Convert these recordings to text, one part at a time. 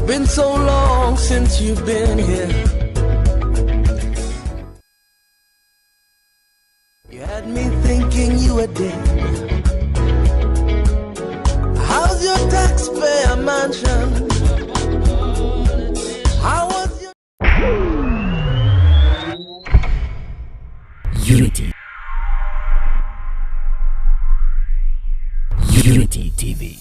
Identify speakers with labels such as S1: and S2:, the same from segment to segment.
S1: been so long since you've been here. You had me thinking you were dead. How's your taxpayer mansion? How was your
S2: Unity? Unity TV.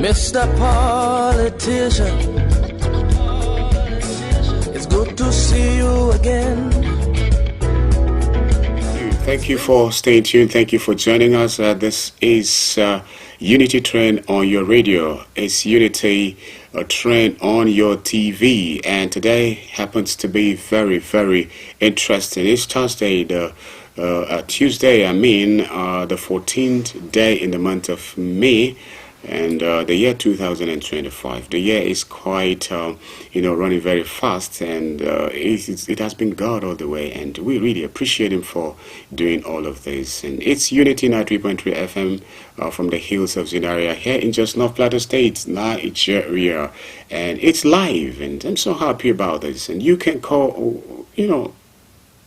S1: Mr. Politician, it's good to see you again.
S3: Thank you for staying tuned. Thank you for joining us. This is Unity Train on your radio. It's Unity Train on your TV. And today happens to be very, very interesting. It's Tuesday, the 14th day in the month of May. And the year 2025, the year is quite, running very fast, and it has been God all the way, and we really appreciate Him for doing all of this. And it's Unity 93.3 FM from the hills of ZINARIYA here in just North Plateau State, Nigeria, and it's live, and I'm so happy about this. And you can call,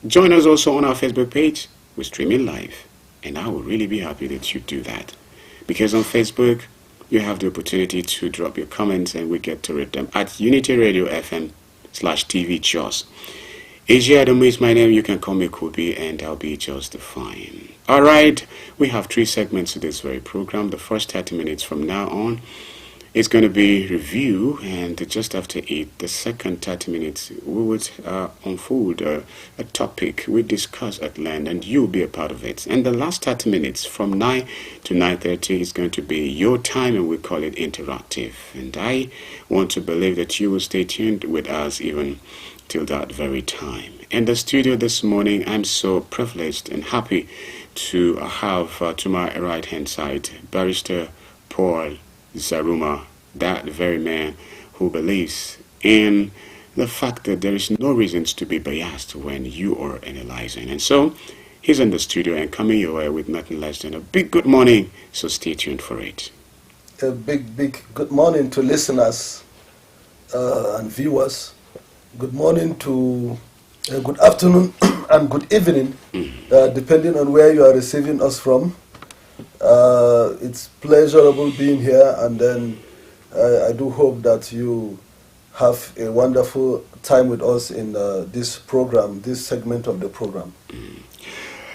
S3: join us also on our Facebook page. We're streaming live, and I would really be happy that you do that, because on Facebook you have the opportunity to drop your comments and we get to read them at Unity Radio FM/TV Jaws. Asia Adam is my name. You can call me Kobe and I'll be just fine. Alright, we have 3 segments to this very program. The first 30 minutes from now on is going to be review, and just after 8, the second 30 minutes, we would unfold a topic we discuss at length, and you'll be a part of it. And the last 30 minutes from 9 to 9:30 is going to be your time, and we call it interactive. And I want to believe that you will stay tuned with us even till that very time. In the studio this morning, I'm so privileged and happy to have to my right-hand side, Barrister Paul Zaruma, that very man who believes in the fact that there is no reasons to be biased when you are analyzing. And so he's in the studio and coming your way with nothing less than a big good morning, so stay tuned for it.
S4: A big good morning to listeners and viewers. Good morning to good afternoon and good evening, depending on where you are receiving us from. It's pleasurable being here, and then I do hope that you have a wonderful time with us in this program, this segment of the program.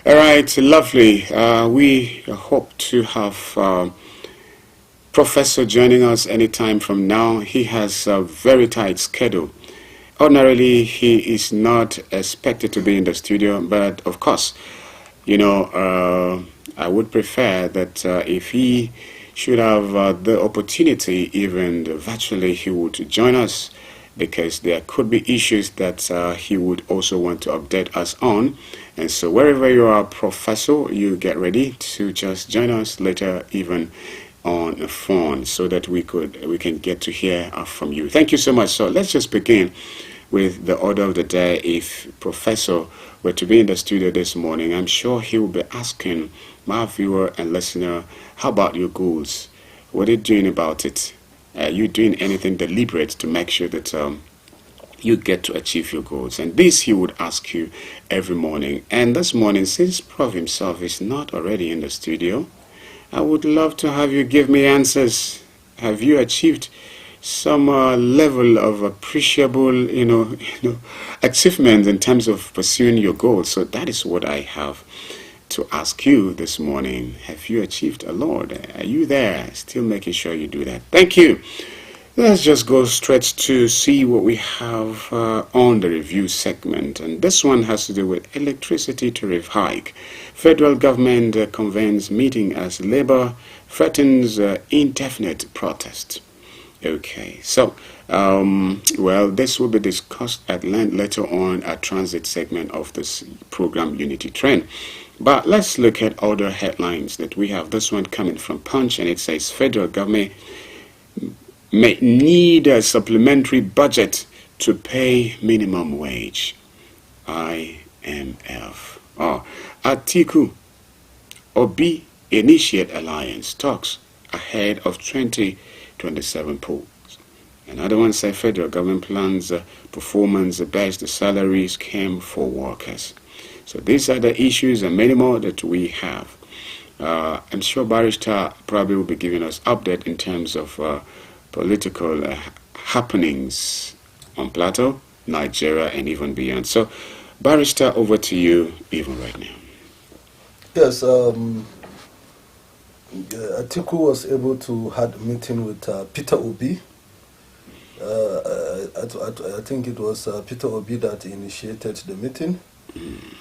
S3: All right, lovely. We hope to have Professor joining us anytime from now. He has a very tight schedule. Ordinarily, he is not expected to be in the studio, but of course, I would prefer that if he should have the opportunity, even virtually, he would join us, because there could be issues that he would also want to update us on. And so wherever you are, Professor, you get ready to just join us later, even on the phone, so that we can get to hear from you. Thank you so much. So let's just begin with the order of the day. If Professor were to be in the studio this morning, I'm sure he will be asking my viewer and listener, how about your goals? What are you doing about it? Are you doing anything deliberate to make sure that you get to achieve your goals? And this he would ask you every morning. And this morning, since Prof himself is not already in the studio, I would love to have you give me answers. Have you achieved some level of appreciable, achievements in terms of pursuing your goals? So that is what I have to ask you this morning. Have you achieved a lot? Are you there? Still making sure you do that. Thank you. Let's just go straight to see what we have on the review segment. And this one has to do with electricity tariff hike. Federal government convenes meeting as labor threatens indefinite protest. Okay, so, well, this will be discussed at length later on at transit segment of this program Unity Trend. But let's look at other headlines that we have. This one coming from Punch, and it says federal government may need a supplementary budget to pay minimum wage. IMF. Atiku Obi initiate alliance talks ahead of 2027 polls. Another one said federal government plans performance-based salary scheme for workers. So these are the issues and many more that we have. I'm sure Barrister probably will be giving us update in terms of political happenings on Plateau, Nigeria, and even beyond. So, Barrister, over to you even right now.
S4: Yes, Atiku was able to have a meeting with Peter Obi. I think it was Peter Obi that initiated the meeting,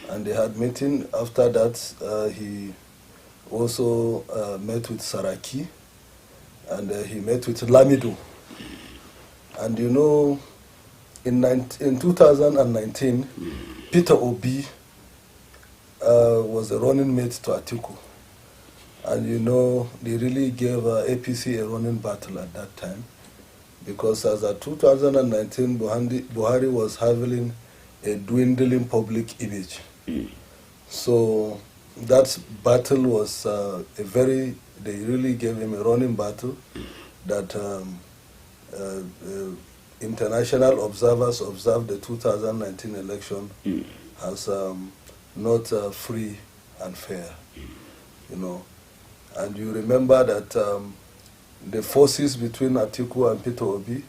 S4: and they had meeting. After that, he also met with Saraki, and he met with Lamido. And in 2019, Peter Obi was a running mate to Atiku. And they really gave APC a running battle at that time, because as of 2019, Buhari was having a dwindling public image. So that battle was they really gave him a running battle that international observers observed the 2019 election as not free and fair, And you remember that the forces between Atiku and Peter Obi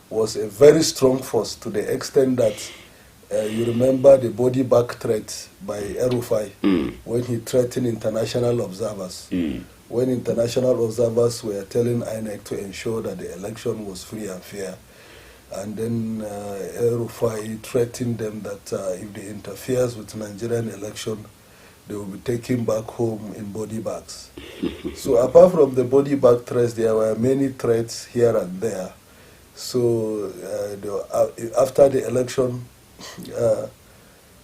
S4: was a very strong force, to the extent that you remember the body bag threat by Erufai when he threatened international observers. When international observers were telling INEC to ensure that the election was free and fair. And then Erufai threatened them that if they interferes with Nigerian election, they will be taken back home in body bags. So apart from the body bag threats, there were many threats here and there. So after the election,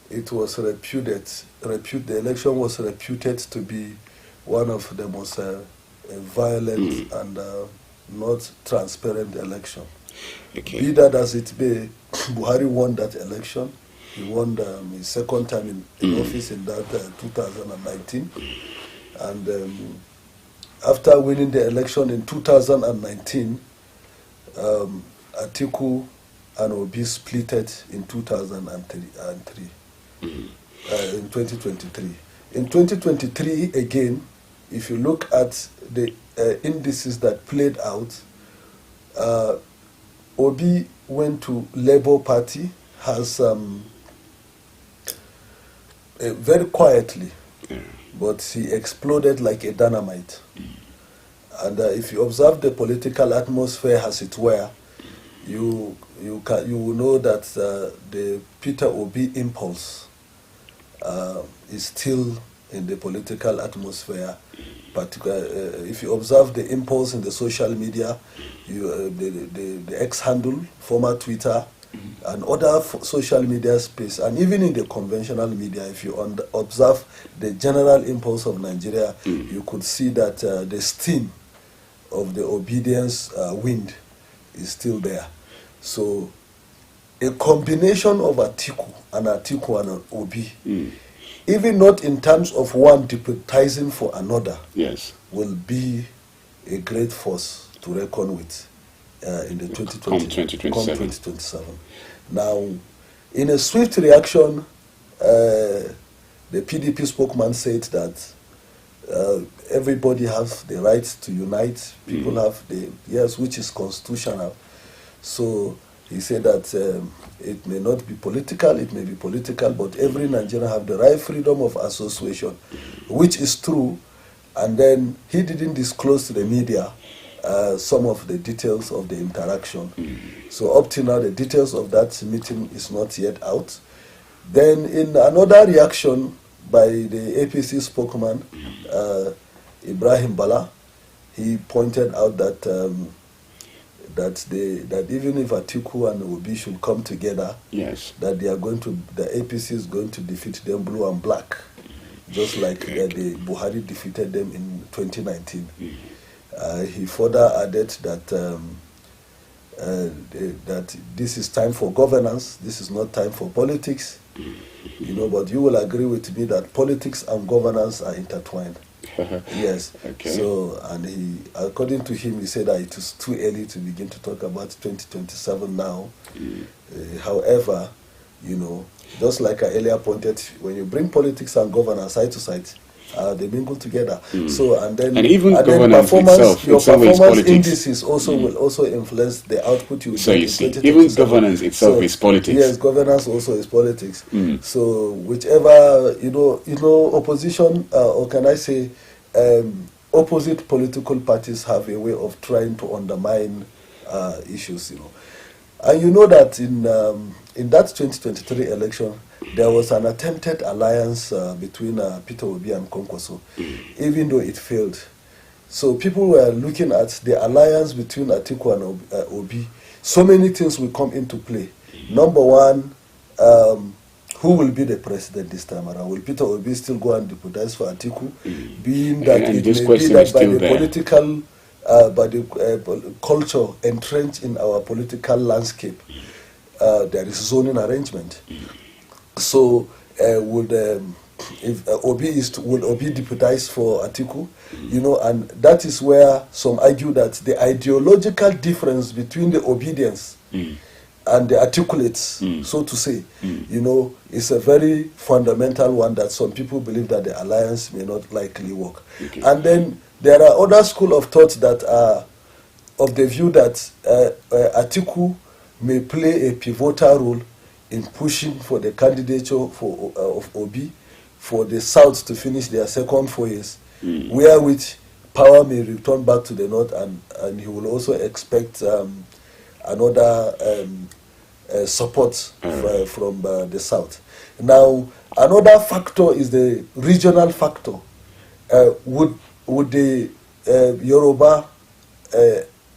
S4: it was the election was reputed to be one of the most violent and not transparent election.
S3: Okay.
S4: Be that as it may, Buhari won that election. He won his second time in office in that 2019. And after winning the election in 2019, Atiku and Obi splitted in 2003. In 2023. In 2023, again, if you look at the indices that played out, Obi went to Labour Party, has very quietly, but he exploded like a dynamite. And if you observe the political atmosphere as it were, you you will know that the Peter Obi impulse is still in the political atmosphere. Particularly, if you observe the impulse in the social media, the X handle, former Twitter, and other social media space, and even in the conventional media, if you observe the general impulse of Nigeria, you could see that the steam of the obedience wind is still there. So a combination of Atiku and Obi, even not in terms of one deputizing for another, will be a great force to reckon with in the 2027. Now, in a swift reaction, the PDP spokesman said that everybody has the right to unite. People have which is constitutional. So he said that it may not be political, it may be political, but every Nigerian have the right freedom of association, which is true. And then he didn't disclose to the media some of the details of the interaction. So up till now, the details of that meeting is not yet out. Then in another reaction by the APC spokesman, Ibrahim Bala, he pointed out that that even if Atiku and Obi should come together, that the APC is going to defeat them blue and black, just like the Buhari defeated them in 2019. He further added that that this is time for governance. This is not time for politics. But you will agree with me that politics and governance are intertwined. Yes. Okay. So, and according to him, he said that it is too early to begin to talk about 2027 now. However, just like I earlier pointed, when you bring politics and governance side to side, they mingle together. So and even governance itself, your performance indices will also influence the output you will get. So you see, even governance itself is politics. Yes, governance also is politics. So whichever opposition, or can I say, opposite political parties have a way of trying to undermine issues. And you know that in that 2023 election, there was an attempted alliance between Peter Obi and Kwankwaso, even though it failed. So people were looking at the alliance between Atiku and Obi. So many things will come into play. Number one, who will be the president this time around? Will Peter Obi still go and deputize for Atiku? Being that it may be that by the political, by the culture entrenched in our political landscape, there is zoning arrangement. So would Obi deputize for Atiku? And that is where some argue that the ideological difference between the obedience and the articulates, so to say, is a very fundamental one that some people believe that the alliance may not likely work. Okay. And then there are other school of thought that are of the view that Atiku may play a pivotal role in pushing for the candidature of Obi for the South to finish their second 4 years, wherewith power may return back to the North, and he will also expect another support from the South. Now, another factor is the regional factor. Would the Yoruba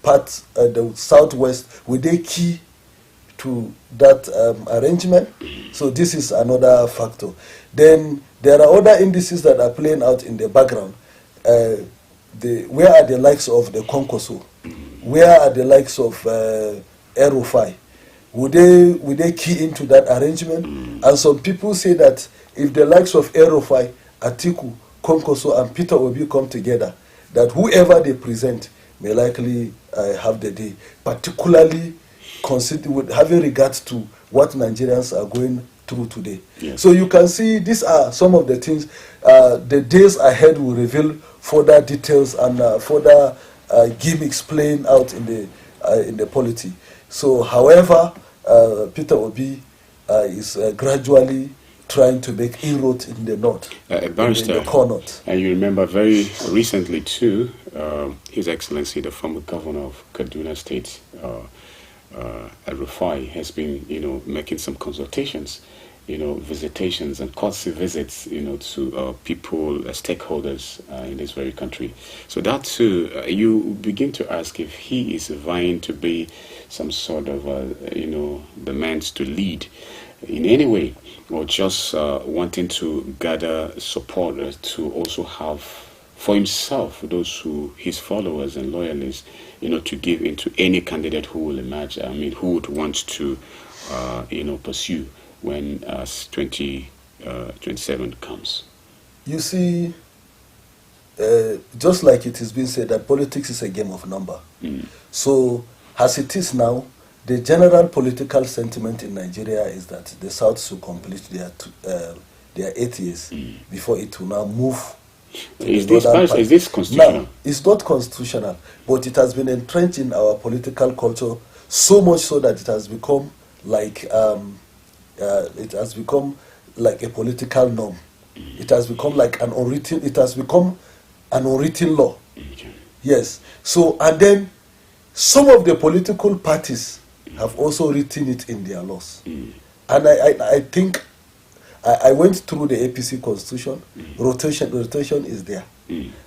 S4: part, the Southwest, would they key to that arrangement? So this is another factor. Then there are other indices that are playing out in the background. Where are the likes of the Konkoso? Where are the likes of Erufai? Would they key into that arrangement? And some people say that if the likes of Erufai, Atiku, Konkoso, and Peter Obi come together, that whoever they present may likely have the day, particularly having regard to what Nigerians are going through today. Yes. So you can see these are some of the things. The days ahead will reveal further details and further gimmicks playing out in the polity. So, however, Peter Obi is gradually trying to make inroads in the north, in the core north.
S3: And you remember very recently too, His Excellency, the former governor of Kaduna State, Rufai has been, making some consultations, visitations and courtesy visits, to people, stakeholders in this very country. So that too, you begin to ask if he is vying to be some sort of, the man to lead in any way, or just wanting to gather support to also have for himself those who his followers and loyalists, to give into any candidate who will emerge. I mean, who would want to, pursue when 2027 comes.
S4: You see, just like it has been said, that politics is a game of number. So, as it is now, the general political sentiment in Nigeria is that the South should complete their 8 years before it will now move.
S3: Is this constitutional?
S4: No, it's not constitutional, but it has been entrenched in our political culture so much so that it has become like a political norm. It has become like an unwritten. It has become an unwritten law.
S3: Okay.
S4: Yes. So, and then some of the political parties have also written it in their laws. And I think I went through the APC constitution. Rotation is there.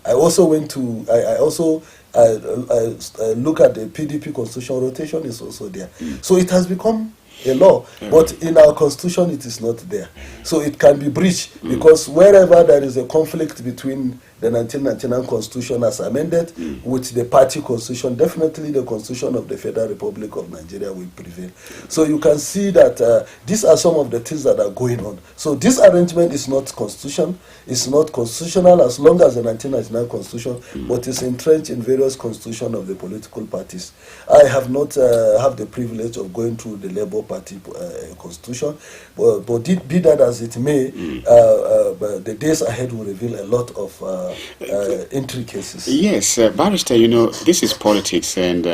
S4: I also went to I also look at the PDP constitution. Rotation is also there. So it has become a law, but in our constitution it is not there. So it can be breached because wherever there is a conflict between the 1999 constitution as amended with the party constitution, definitely the constitution of the Federal Republic of Nigeria will prevail. So you can see that these are some of the things that are going on. So this arrangement is not constitution. It's not constitutional as long as the 1999 constitution, but it's entrenched in various constitutions of the political parties. I have not have the privilege of going through the Labour Party constitution, but be that as it may, the days ahead will reveal a lot of intricacies.
S3: Yes, Barrister, this is politics, and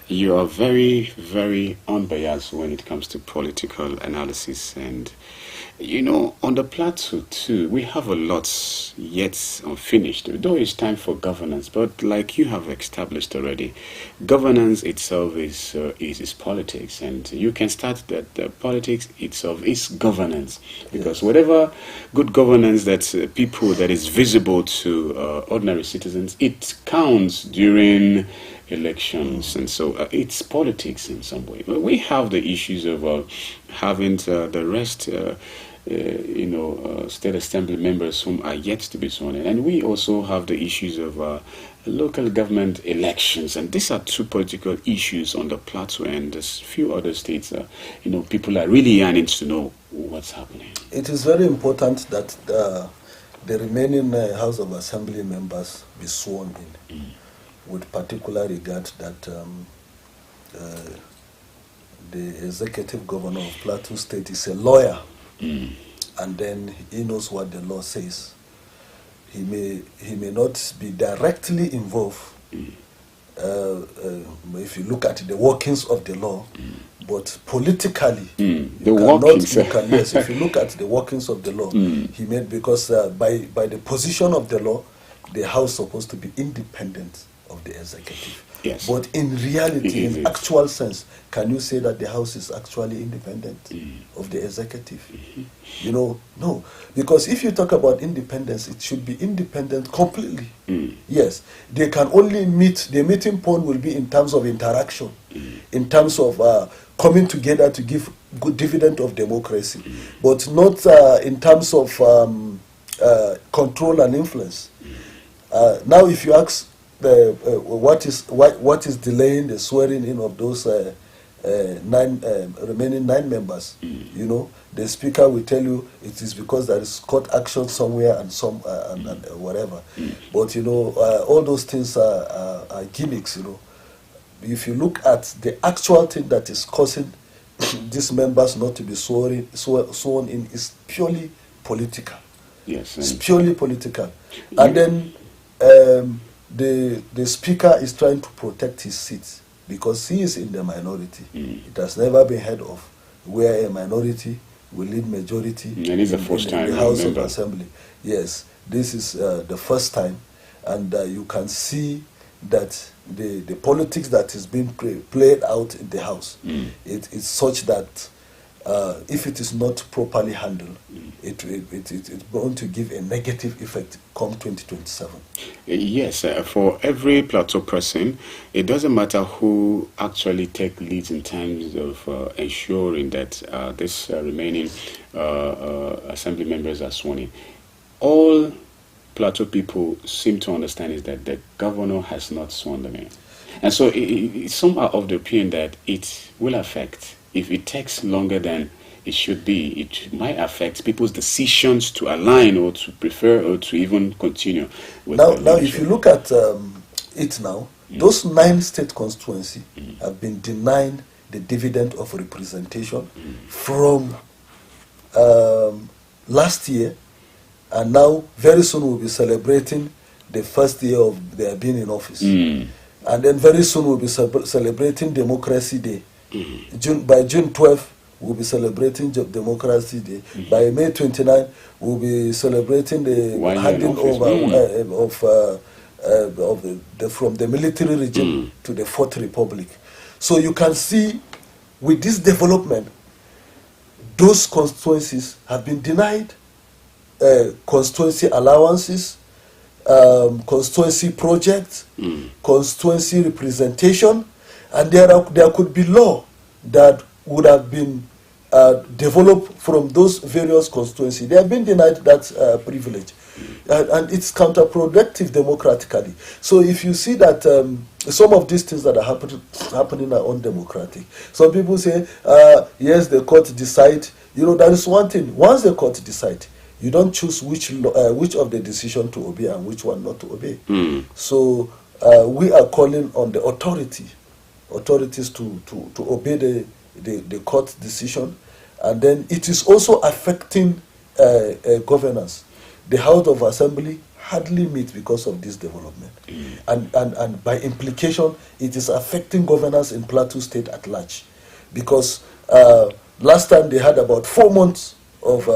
S3: you are very, very unbiased when it comes to political analysis. And, on the plateau too, we have a lot yet unfinished, though it's time for governance. But like you have established already, governance itself is politics, and you can start that politics itself is governance, because whatever good governance that that is visible to ordinary citizens, it counts during elections, and so it's politics in some way. We have the issues of having the rest, state assembly members whom are yet to be sworn in, and we also have the issues of local government elections, and these are two political issues on the plateau, and there's few other states. People are really yearning to know what's happening.
S4: It is very important that the remaining House of Assembly members be sworn in, with particular regard that the executive governor of Plateau State is a lawyer, and then he knows what the law says. He may not be directly involved if you look at the workings of the law, but politically, if you look at the workings of the law, he made, because by the position of the law, the House is supposed to be independent of the executive.
S3: Yes.
S4: But in reality, in actual sense, can you say that the House is actually independent of the executive? No. Because if you talk about independence, it should be independent completely. Yes. They can only meet, the meeting point will be in terms of interaction, in terms of coming together to give good dividend of democracy, but not in terms of control and influence. Now, if you ask what is delaying the swearing in of those remaining 9 members, the speaker will tell you it is because there is court action somewhere and whatever. But all those things are gimmicks. If you look at the actual thing that is causing these members not to be sworn in, is purely political.
S3: Yes,
S4: it's purely political, and then the speaker is trying to protect his seat because he is in the minority. It has never been heard of where a minority will lead majority
S3: and it's the first time
S4: in the House of Assembly. Yes, this is the first time, and you can see that the politics that is being played out in the House, it's such that if it is not properly handled, it's going to give a negative effect come 2027.
S3: Yes, for every plateau person, it doesn't matter who actually take leads in terms of ensuring that this remaining assembly members are sworn in. All plateau people seem to understand is that the governor has not sworn them in. And so some are of the opinion that it will affect. If it takes longer than it should be, it might affect people's decisions to align or to prefer or to even continue. With
S4: now, if you look at it now, those 9 state constituencies have been denied the dividend of representation from last year, and now very soon we'll be celebrating the first year of their being in office. And then very soon we'll be celebrating Democracy Day. By June 12th, we'll be celebrating Democracy Day. By May 29th, we'll be celebrating the handing over from the military regime to the Fourth Republic. So you can see, with this development, those constituencies have been denied constituency allowances, constituency projects, constituency representation, and there could be law that would have been developed from those various constituencies. They have been denied that privilege. And it's counterproductive democratically. So if you see that some of these things that are happening are undemocratic. Some people say, yes, the court decide. You know, there is one thing. Once the court decide, you don't choose which of the decision to obey and which one not to obey. So we are calling on the authorities to obey the court decision, and then it is also affecting governance. The House of Assembly hardly meets because of this development, and by implication, it is affecting governance in Plateau State at large, because last time they had about 4 months of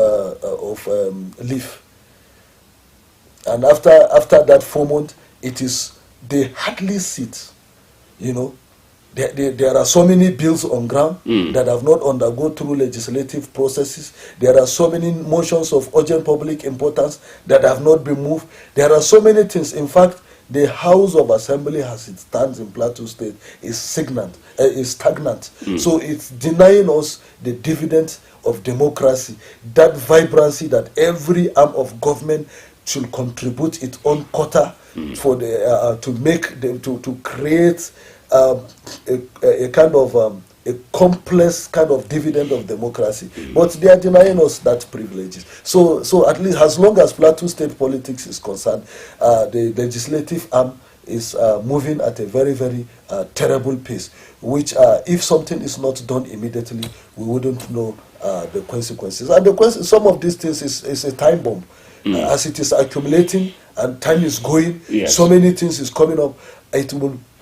S4: leave, and after that 4 months, they hardly sit, you know. There are so many bills on ground that have not undergone through legislative processes. There are so many motions of urgent public importance that have not been moved. There are so many things. In fact, the House of Assembly, as it stands in Plateau State, is stagnant. So it's denying us the dividend of democracy, that vibrancy that every arm of government should contribute its own quota for the to create a kind of a complex kind of dividend of democracy, but they are denying us that privileges. So at least as long as Plateau State politics is concerned, the legislative arm is moving at a very, very terrible pace, which if something is not done immediately, we wouldn't know the consequences. And some of these things is a time bomb. As it is accumulating and time is going, so many things is coming up,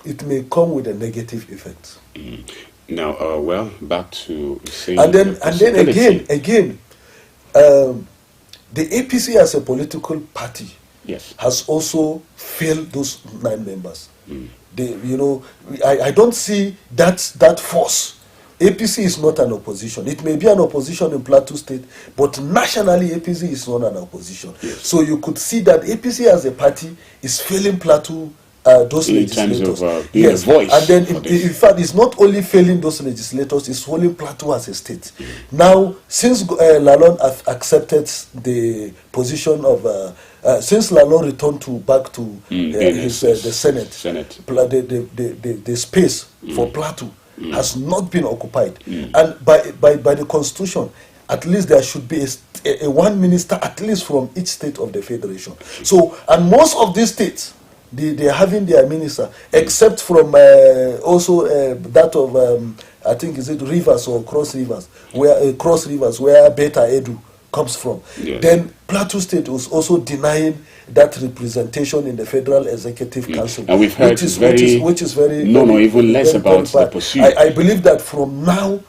S4: it may come with a negative effect.
S3: Now, well, back to saying,
S4: and then again, the APC as a political party has also failed those 9 members. I don't see that force. APC is not an opposition. It may be an opposition in Plateau State, but nationally APC is not an opposition. So you could see that APC as a party is failing Plateau. Those legislators,
S3: terms of being a voice,
S4: and then in fact, it's not only failing those legislators; it's failing Plateau as a state. Now, since Lalon have accepted the position of, since Lalon returned back to the Senate, the space for Plateau has not been occupied, and by the Constitution, at least there should be a one minister at least from each state of the federation. So, and most of these states, they are having their minister, except from also that of I think is it Rivers or Cross Rivers, where Beta Edu comes from. Then Plateau State was also denying that representation in the Federal Executive Council,
S3: and we've heard
S4: which is very
S3: even less about the pursuit.
S4: I believe that from now,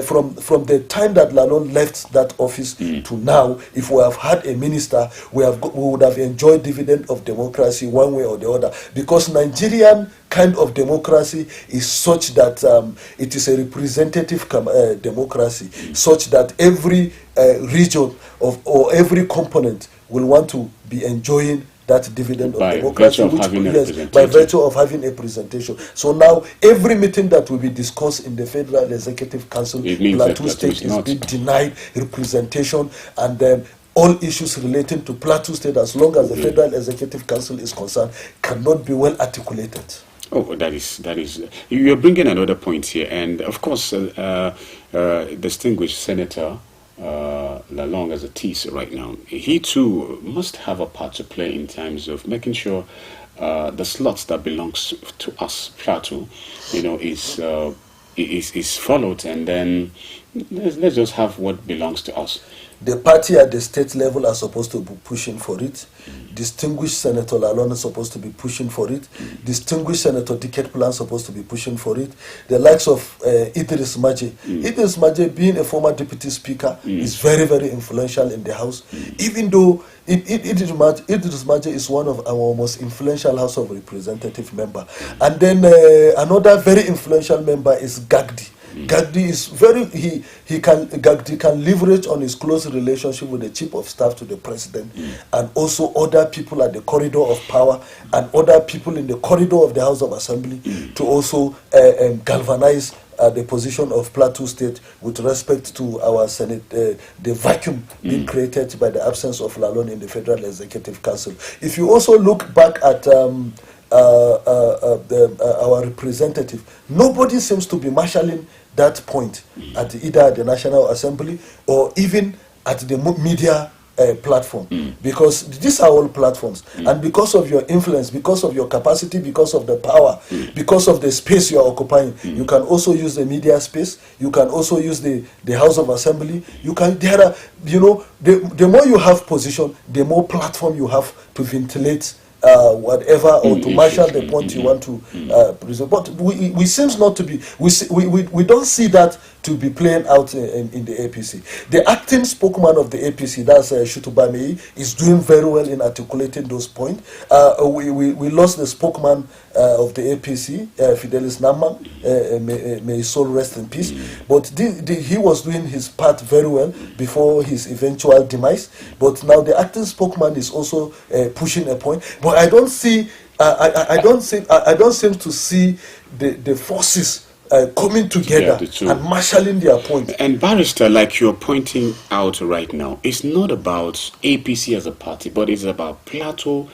S4: from the time that Lalon left that office to now, if we have had a minister, we would have enjoyed dividend of democracy one way or the other, because Nigerian kind of democracy is such that it is a representative democracy, such that every region or every component will want to be enjoying that dividend of democracy, by virtue of having a presentation. So now every meeting that will be discussed in the Federal Executive Council, Plateau State is being denied representation, and then all issues relating to Plateau State, as long as the Federal Executive Council is concerned, cannot be well articulated.
S3: Oh, that is. You're bringing another point here, and of course, distinguished Senator Lalong as it is right now, he too must have a part to play in terms of making sure the slots that belongs to us, Plateau, is followed, and then let's just have what belongs to us.
S4: The party at the state level are supposed to be pushing for it. Distinguished Senator Lalon is supposed to be pushing for it. Distinguished Senator Dicket Plan is supposed to be pushing for it. The likes of Idris Maje. Idris Maje, being a former deputy speaker, is very, very influential in the House. Even though Idris Maje is one of our most influential House of Representative member. And then another very influential member is Gagdi. Gagdi is Gagdi can leverage on his close relationship with the chief of staff to the president, and also other people at the corridor of power and other people in the corridor of the House of Assembly to also galvanize the position of Plateau State with respect to our Senate, the vacuum being created by the absence of Lalon in the Federal Executive Council. If you also look back at our representative, nobody seems to be marshalling that point at either the National Assembly or even at the media platform, because these are all platforms, and because of your influence, because of your capacity, because of the power, because of the space you are occupying, you can also use the media space, you can also use the House of Assembly, the more you have position, the more platform you have to ventilate whatever, or to marshal the point you want to present. But we seems not to be, we don't see that to be playing out in the APC. The acting spokesman of the APC, that's Shutubamei, is doing very well in articulating those points. We lost the spokesman of the APC, Fidelis Namman, may his soul rest in peace. But he was doing his part very well before his eventual demise. But now the acting spokesman is also pushing a point. But I don't see, I don't seem to see the forces coming together and marshalling their point.
S3: And Barrister, like you're pointing out right now, it's not about APC as a party, but it's about Plateau,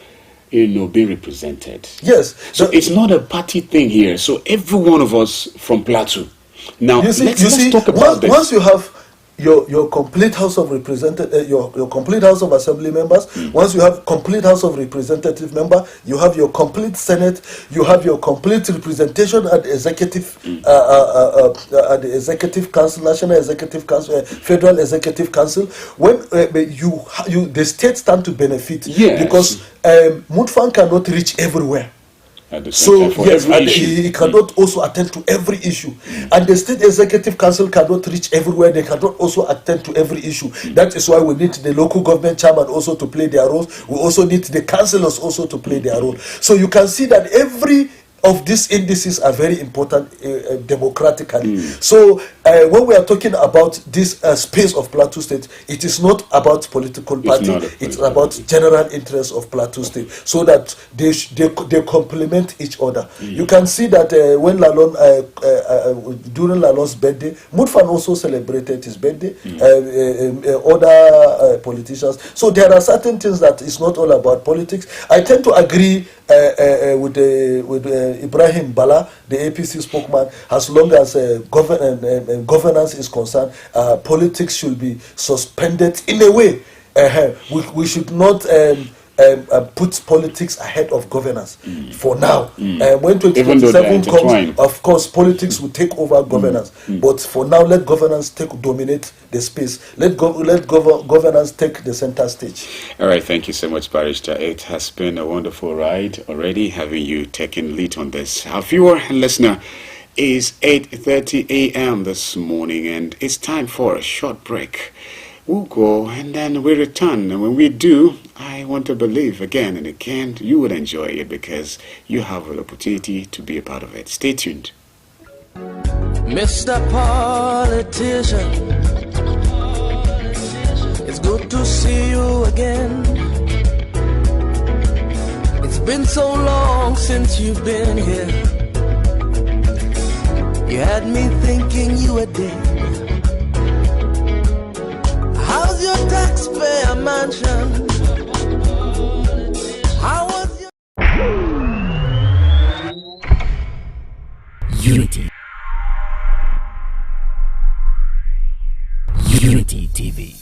S3: being represented.
S4: Yes.
S3: So it's not a party thing here. So every one of us from Plateau. Now let's talk about this.
S4: Once you have your complete House of Representatives, your complete House of Assembly members, once you have complete House of Representative member, you have your complete Senate, you have your complete representation at the Executive Council, National Executive Council, Federal Executive Council. When the states stand to benefit, because Mutfan cannot reach everywhere. So yes, and he cannot also attend to every issue, and the State Executive Council cannot reach everywhere. They cannot also attend to every issue. That is why we need the local government chairman also to play their role. We also need the councillors also to play their role. So you can see that every of these indices are very important democratically. So when we are talking about this space of Plateau State, it is not about political party, it's about general interest of Plateau State, so that they complement each other. You can see that when Lalon, during Lalon's birthday, Mutfan also celebrated his birthday, other politicians. So there are certain things that is not all about politics. I tend to agree with Ibrahim Bala, the APC spokesman. As long as governance is concerned, politics should be suspended in a way. We should not put politics ahead of governance for now. When 2027 comes, of course, politics will take over governance. But for now, let governance dominate the space. Let governance take the center stage.
S3: All right, thank you so much, Barrister. It has been a wonderful ride already, having you taken lead on this. Our viewer and listener, is 8:30 a.m. this morning, and it's time for a short break. We'll go and then we return, and when we do, I want to believe again and again you will enjoy it because you have an opportunity to be a part of it. Stay tuned.
S1: Mr. Politician, it's good to see you again. It's been so long since you've been here. You had me thinking you were dead. How's your taxpayer mansion? How was your
S2: Unity? Unity TV.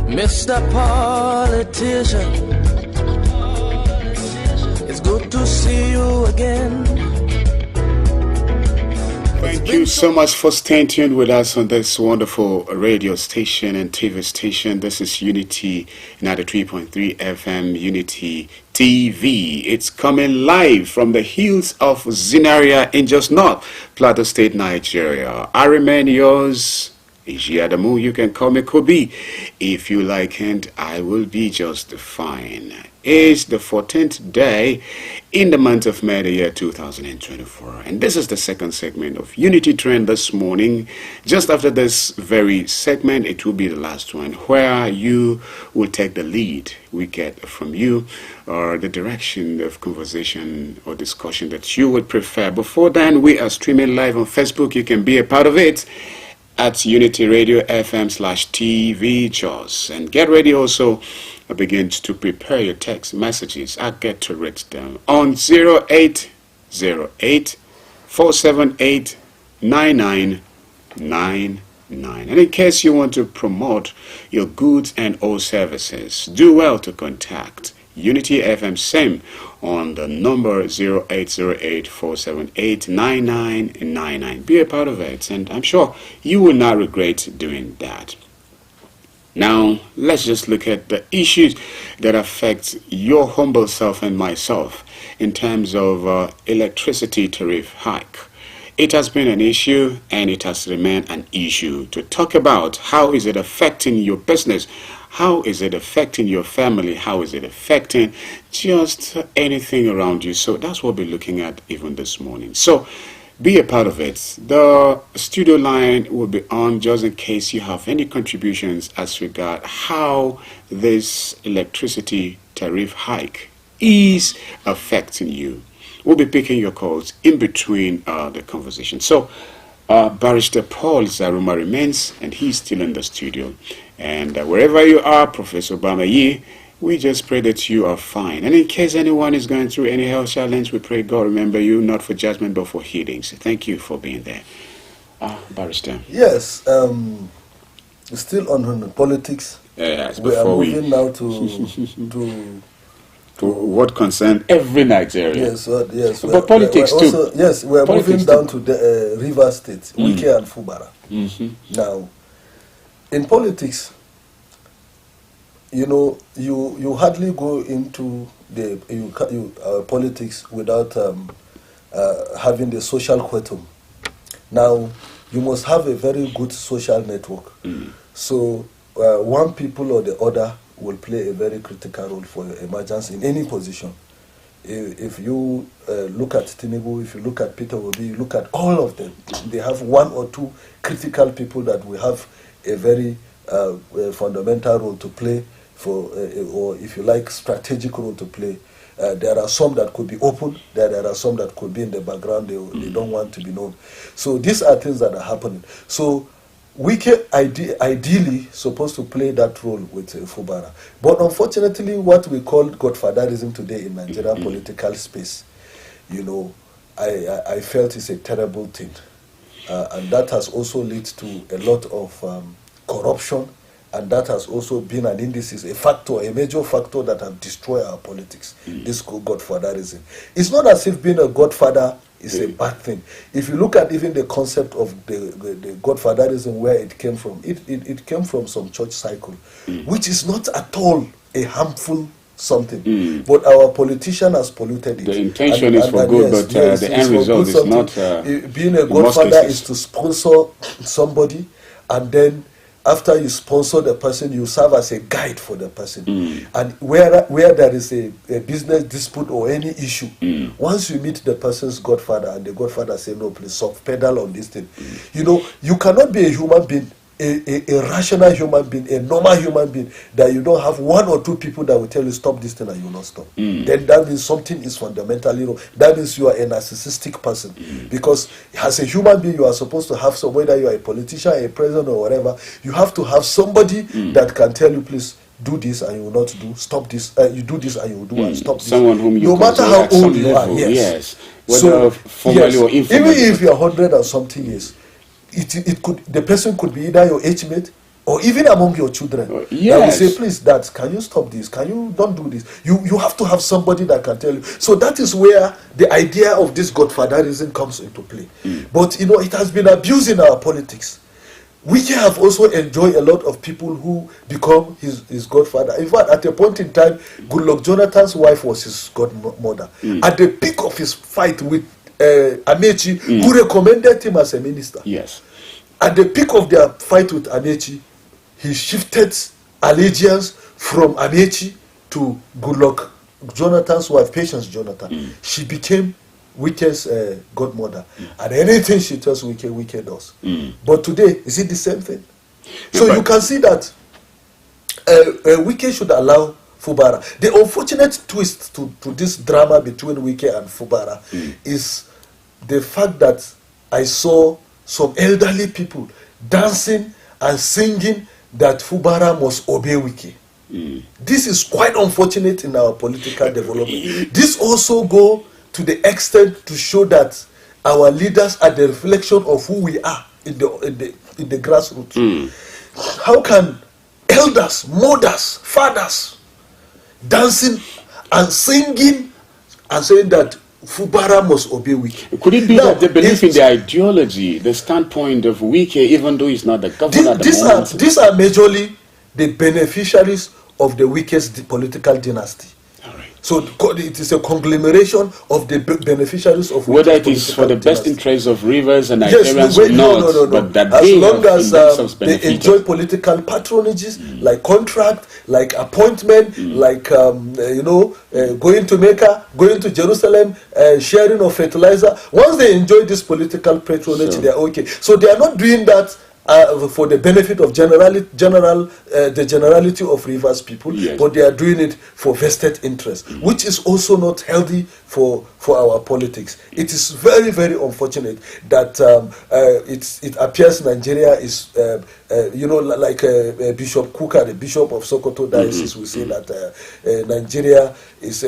S1: Mr. Politician, it's good to see you again.
S3: Thank you so much for staying tuned with us on this wonderful radio station and TV station. This is Unity 93.3 FM, Unity TV. It's coming live from the hills of ZINARIYA in just North Plateau State, Nigeria. I remain yours, Adamu. You can call me Kobe if you like, and I will be just fine. It's the 14th day in the month of May, the year 2024, and this is the second segment of Unity Trend this morning. Just after this very segment, it will be the last one where you will take the lead. We get from you or the direction of conversation or discussion that you would prefer. Before then, we are streaming live on Facebook. You can be a part of it at Unity Radio FM/TV Jaws. And get ready also, begin to prepare your text messages. I get to read them on 0808 478 9999. And in case you want to promote your goods and or services, do well to contact Unity FM SIM on the number 0808 478 9999. Be a part of it, and I'm sure you will not regret doing that. Now, let's just look at the issues that affect your humble self and myself in terms of electricity tariff hike. It has been an issue and it has remained an issue to talk about. How is it affecting your business? How is it affecting your family? How is it affecting just anything around you? So that's what we'll be looking at even this morning. So be a part of it. The studio line will be on just in case you have any contributions as regard how this electricity tariff hike is affecting you. we'll be picking your calls in between the conversation. So, Barrister Paul Zaruma remains, and he's still in the studio. And wherever you are, Professor Bamayi, we just pray that you are fine. And in case anyone is going through any health challenge, we pray God remember you, not for judgment, but for healing. So thank you for being there. Barrister.
S4: Yes, still on politics.
S3: Yes,
S4: we are moving now to
S3: what concerns every Nigerian.
S4: Yes, yes.
S3: But politics
S4: we're also,
S3: too.
S4: Yes, we are moving down to the River State, Wike and Fubara. Now, in politics, you know, you hardly go into the politics without having the social quantum. Now, you must have a very good social network. So, one people or the other will play a very critical role for your emergence in any position. If you look at Tinubu, if you look at Peter Obi, you look at all of them, they have one or two critical people that will have a very fundamental role to play for, or if you like, strategic role to play. There are some that could be open, there are some that could be in the background, they don't want to be known. So these are things that are happening. So Wike ideally supposed to play that role with Fubara. But unfortunately, what we call godfatherism today in Nigerian political space, you know, I felt is a terrible thing. And that has also led to a lot of corruption, and that has also been an indices, a factor, a major factor that have destroyed our politics, this godfatherism. It's not as if being a godfather is a bad thing. If you look at even the concept of the godfatherism, where it came from, it came from some church cycle, which is not at all a harmful something. But our politician has polluted it.
S3: The intention is for good, but the end result is not.
S4: Being a godfather is to sponsor somebody, and then after you sponsor the person, you serve as a guide for the person. And where there is a business dispute or any issue, once you meet the person's godfather and the godfather say, no, please soft pedal on this thing. You know, you cannot be a human being, a rational human being, a normal human being, that you don't have one or two people that will tell you stop this thing and you will not stop. Then that means something is fundamentally wrong. That means you are a narcissistic person. Because as a human being, you are supposed to have some, whether you are a politician, a president or whatever, you have to have somebody that can tell you, please do this and you will not do, stop this, you do this and you will do and stop this.
S3: Someone whom you
S4: no matter how old you
S3: level,
S4: are, yes.
S3: Whether formally or informally.
S4: Even if you are 100 and something years, it could, the person could be either your age mate or even among your children. Yes. They will say, please, Dad, can you stop this? Can you don't do this? You have to have somebody that can tell you. So that is where the idea of this godfatherism comes into play. But you know, it has been abused in our politics. We have also enjoyed a lot of people who become his godfather. In fact, at a point in time, Goodluck Jonathan's wife was his godmother. At the peak of his fight with Amechi, who recommended him as a minister.
S3: Yes.
S4: At the peak of their fight with Amechi, he shifted allegiance from Amechi to Goodluck Jonathan's wife, Patience Jonathan. She became Wike's godmother. And anything she tells Wike does. But today, is it the same thing? So you can see that Wike should allow Fubara. The unfortunate twist to this drama between Wike and Fubara is the fact that I saw some elderly people dancing and singing that Fubara must obey Wike. This is quite unfortunate in our political development. This also go to the extent to show that our leaders are the reflection of who we are in the grassroots. How can elders, mothers, fathers dancing and singing and saying that Fubara must obey Wike?
S3: Could it be that they believe in the ideology, the standpoint of Wike, even though he's not the governor at the moment?
S4: These are majorly the beneficiaries of the Wike's political dynasty. So it is a conglomeration of the beneficiaries of
S3: whether it is for the best interests of Rivers and Nigerians or not.
S4: No.
S3: But that
S4: as long as they enjoy political patronages, like contract, like appointment, like going to Mecca, going to Jerusalem, sharing of fertilizer. Once they enjoy this political patronage, they are okay. So they are not doing that for the benefit of the generality of rivers people,
S3: yes.
S4: but they are doing it for vested interest, which is also not healthy for our politics. It is very, very unfortunate that it appears Nigeria is, like Bishop Kuka, the Bishop of Sokoto Diocese, will say that Nigeria is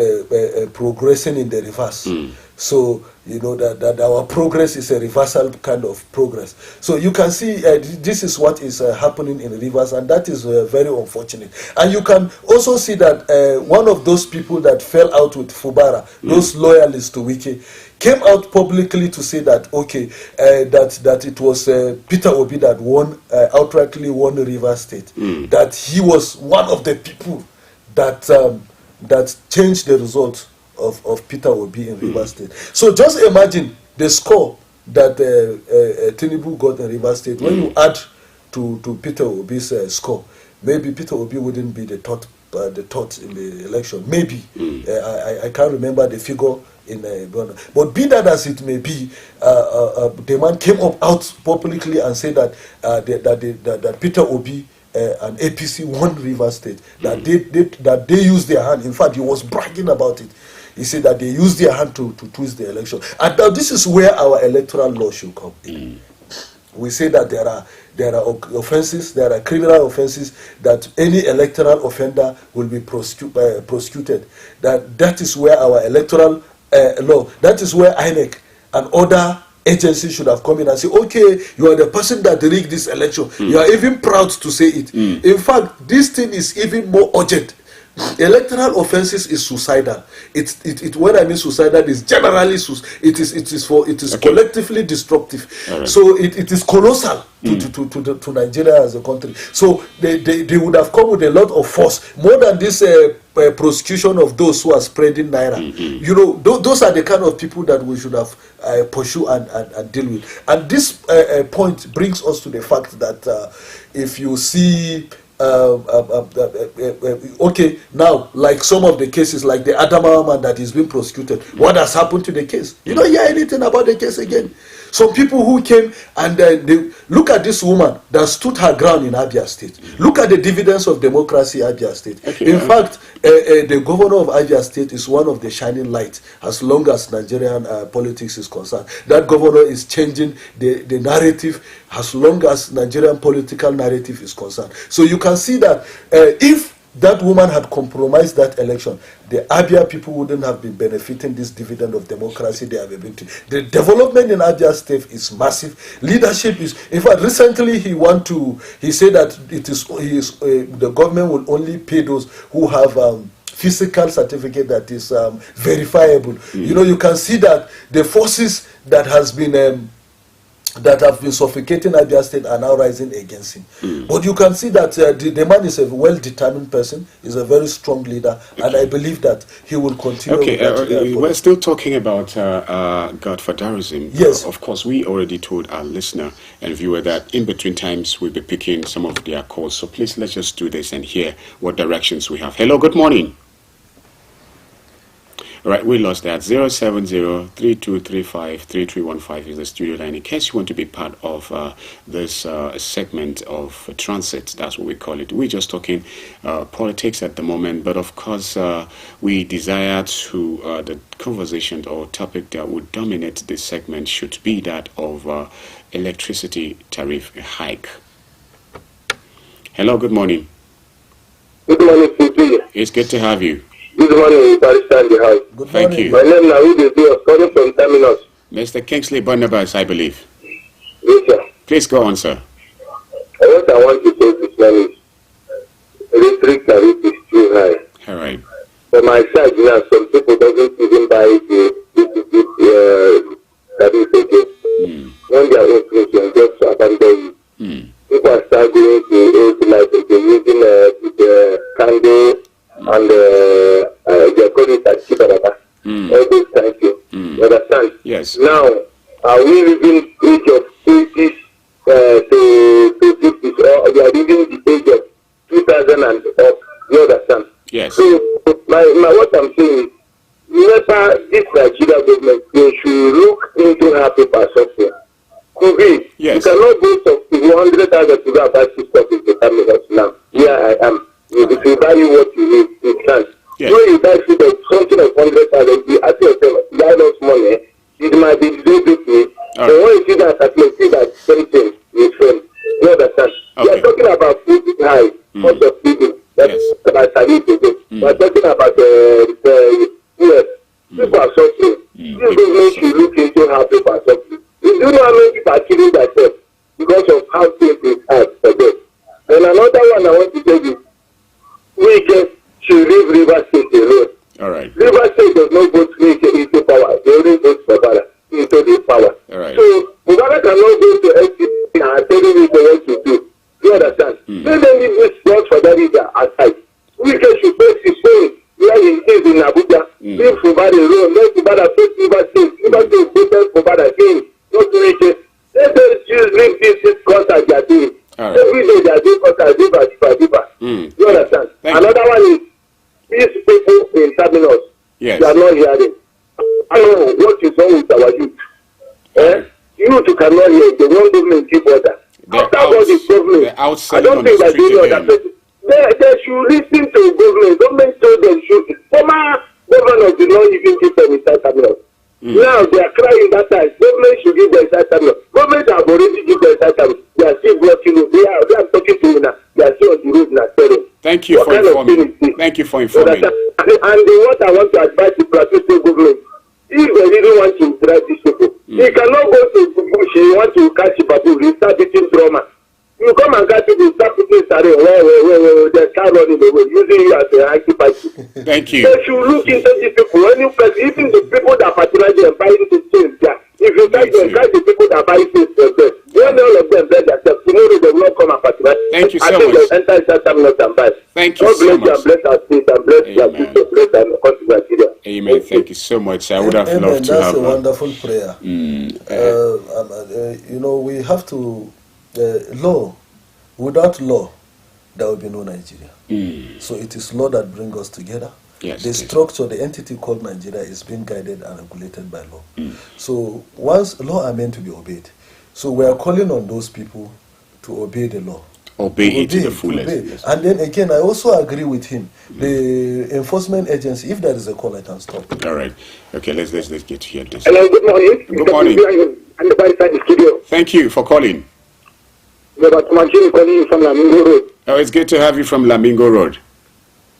S4: progressing in the reverse. So, that our progress is a reversal kind of progress. So you can see this is what is happening in rivers, and that is very unfortunate. And you can also see that one of those people that fell out with Fubara, those loyalists to Wike, came out publicly to say that, okay, that it was Peter Obi that outrightly won the River State, that he was one of the people that changed the result of Peter Obi in River State. So just imagine the score that Tinubu got in River State. When you add to Peter Obi's score, maybe Peter Obi wouldn't be the third in the election. Maybe. I can't remember the figure in but be that as it may be, the man came out publicly and said that Peter Obi and APC won River State, that they used their hand. In fact, he was bragging about it. He said that they used their hand to twist the election. And now this is where our electoral law should come in. We say that there are offenses, there are criminal offenses, that any electoral offender will be prosecuted. That is where our electoral law, that is where INEC and other agencies should have come in and say, okay, you are the person that rigged this election. You are even proud to say it. In fact, this thing is even more urgent. Electoral offenses is suicidal. When I mean suicidal, is generally it is collectively destructive. Right. So it is colossal to Nigeria as a country. So they would have come with a lot of force, more than this prosecution of those who are spreading naira. Those are the kind of people that we should have pursue and deal with. And this point brings us to the fact that if you see okay, now, like some of the cases, like the Adamawa man that is being prosecuted, what has happened to the case? You don't hear anything about the case again. Some people who came and they look at this woman that stood her ground in Abia State. Look at the dividends of democracy in Abia State. Okay, in fact, the governor of Abia State is one of the shining lights as long as Nigerian politics is concerned. That governor is changing the narrative as long as Nigerian political narrative is concerned. So you can see that if that woman had compromised that election, the Abia people wouldn't have been benefiting this dividend of democracy they have been to. The development in Abia State is massive. Leadership is, in fact, recently he said that the government will only pay those who have physical certificate that is verifiable. You can see that the forces that have been suffocating Abia State are now rising against him. But you can see that the man is a well-determined person, is a very strong leader, and I believe that he will continue. Okay,
S3: we're still talking about godfatherism.
S4: Yes.
S3: Of course, we already told our listener and viewer that in between times we'll be picking some of their calls. So please, let's just do this and hear what directions we have. Hello, good morning. All right, we lost that. 070-3235-3315 is the studio line. In case you want to be part of this segment of transit, that's what we call it. We're just talking politics at the moment, but of course we desire to the conversation or topic that would dominate this segment should be that of electricity tariff hike. Hello, good morning.
S2: Good morning, Fuji.
S3: It's good to have you.
S2: Good morning, Barrister in the house.
S4: Good
S3: Thank
S4: morning.
S3: you.
S2: My name is Navid, calling from Terminus.
S3: Mr. Kingsley Barnabas, I believe.
S2: Yes, sir.
S3: Please go on, sir.
S2: What I want to say this morning is electric tariff is too high.
S3: All right.
S2: For my side, now, some people doesn't even buy the tariff again. When they are inflation, just to abandon it. People are struggling to like they're using the candle and they're calling it a chibaraba. All those thank you. You understand?
S3: Yes.
S2: Now, are we living age of 80s to 50s, or we are living the age of 2000 and up? You understand?
S3: Yes.
S2: So, what I'm saying is, whenever this Nigeria government, they should look into her paper software COVID.
S3: Yes.
S2: You cannot go to 100,000 to go and buy 6 copies to come with us now. Here I am. If you buy what you need, you can.
S3: Yes.
S2: When you buy food of something of 100,000, you ask yourself, buy lots money, it might be difficult. So when you see that, at least see that same thing is friend. You understand? We are talking about food high, cost of living. That's about salary today. We are talking about the US. People are suffering. This government should look into how people are suffering. You know how many people are killing themselves because of how things is hard for them. And another one I want to tell you, we should leave River State alone.
S3: All right.
S2: River State does not vote into power. They only vote for Bala into this power.
S3: All right.
S2: So Mubarak cannot go to SPC and tell me what to do. You understand? Let them leave this work for that region aside. We should face his pain where he is in Abuja. Leave Fubara alone. Let Fubara face River State. River State voted Fubara again. Not to reach it. Let them choose leave this concert they are doing.
S3: Right.
S2: Every day they are doing concert, deeper. You understand? Another one is these people in terminals.
S3: Yes.
S2: They are not hearing. I don't know what is wrong with our youth. Youth cannot hear. They want government keep order. After all this government, I don't think that they know they should listen to government. Government told them should. Former governors did not even give them inside terminals. Now they are crying that time. Government should give them inside terminals. Government have already given them inside terminals. They are still blocking it. They are talking to you now. They are still on the road now.
S3: Thank you for informing. Thank you for informing.
S2: And what I want to advise the Plateau government, if they really want to drive these people, they cannot go to bush. You want to catch a baboon, you start eating trauma. You come and catch people, start eating saree. They start running away, using you as a high party.
S3: Thank you.
S2: They should look into these people. Even the people that patronize them buying the things, if you catch them, catch the people that buy things for them. When all of them bless themselves, tomorrow they will not come and patronize.
S3: Thank you so much.
S2: Enter inside terminals and buy.
S3: Thank you so much.
S2: God bless our state and bless their future, bless our country, Nigeria.
S3: Amen. Thank you so much. I would have loved to have.
S4: That's a wonderful prayer. You know, we have to law. Without law, there will be no Nigeria. So it is law that brings us together.
S3: Yes,
S4: the structure, the entity called Nigeria is being guided and regulated by law. So once law are meant to be obeyed, so we are calling on those people to obey the law.
S3: Obey it to the fullest. Yes.
S4: And then again, I also agree with him. The enforcement agency, if there is a call, I can stop.
S3: All right. Okay, let's get to hear this.
S2: Hello, good morning.
S3: Good morning.
S2: And the by side the studio.
S3: Thank you for calling.
S2: Robert Mancini calling you from Lamingo Road.
S3: Oh, it's good to have you from Lamingo Road.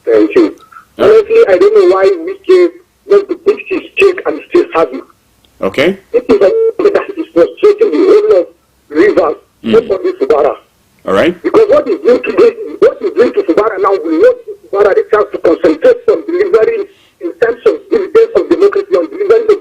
S2: Thank you. Honestly, I don't know why we can let the politics check and still have it.
S3: Okay.
S2: It is that is frustrating the whole of rivers, not only Fubara.
S3: All right.
S2: Because what is doing to Fubara now will not give Fubara the chance to concentrate on delivering in terms of dividends of democracy, on delivering the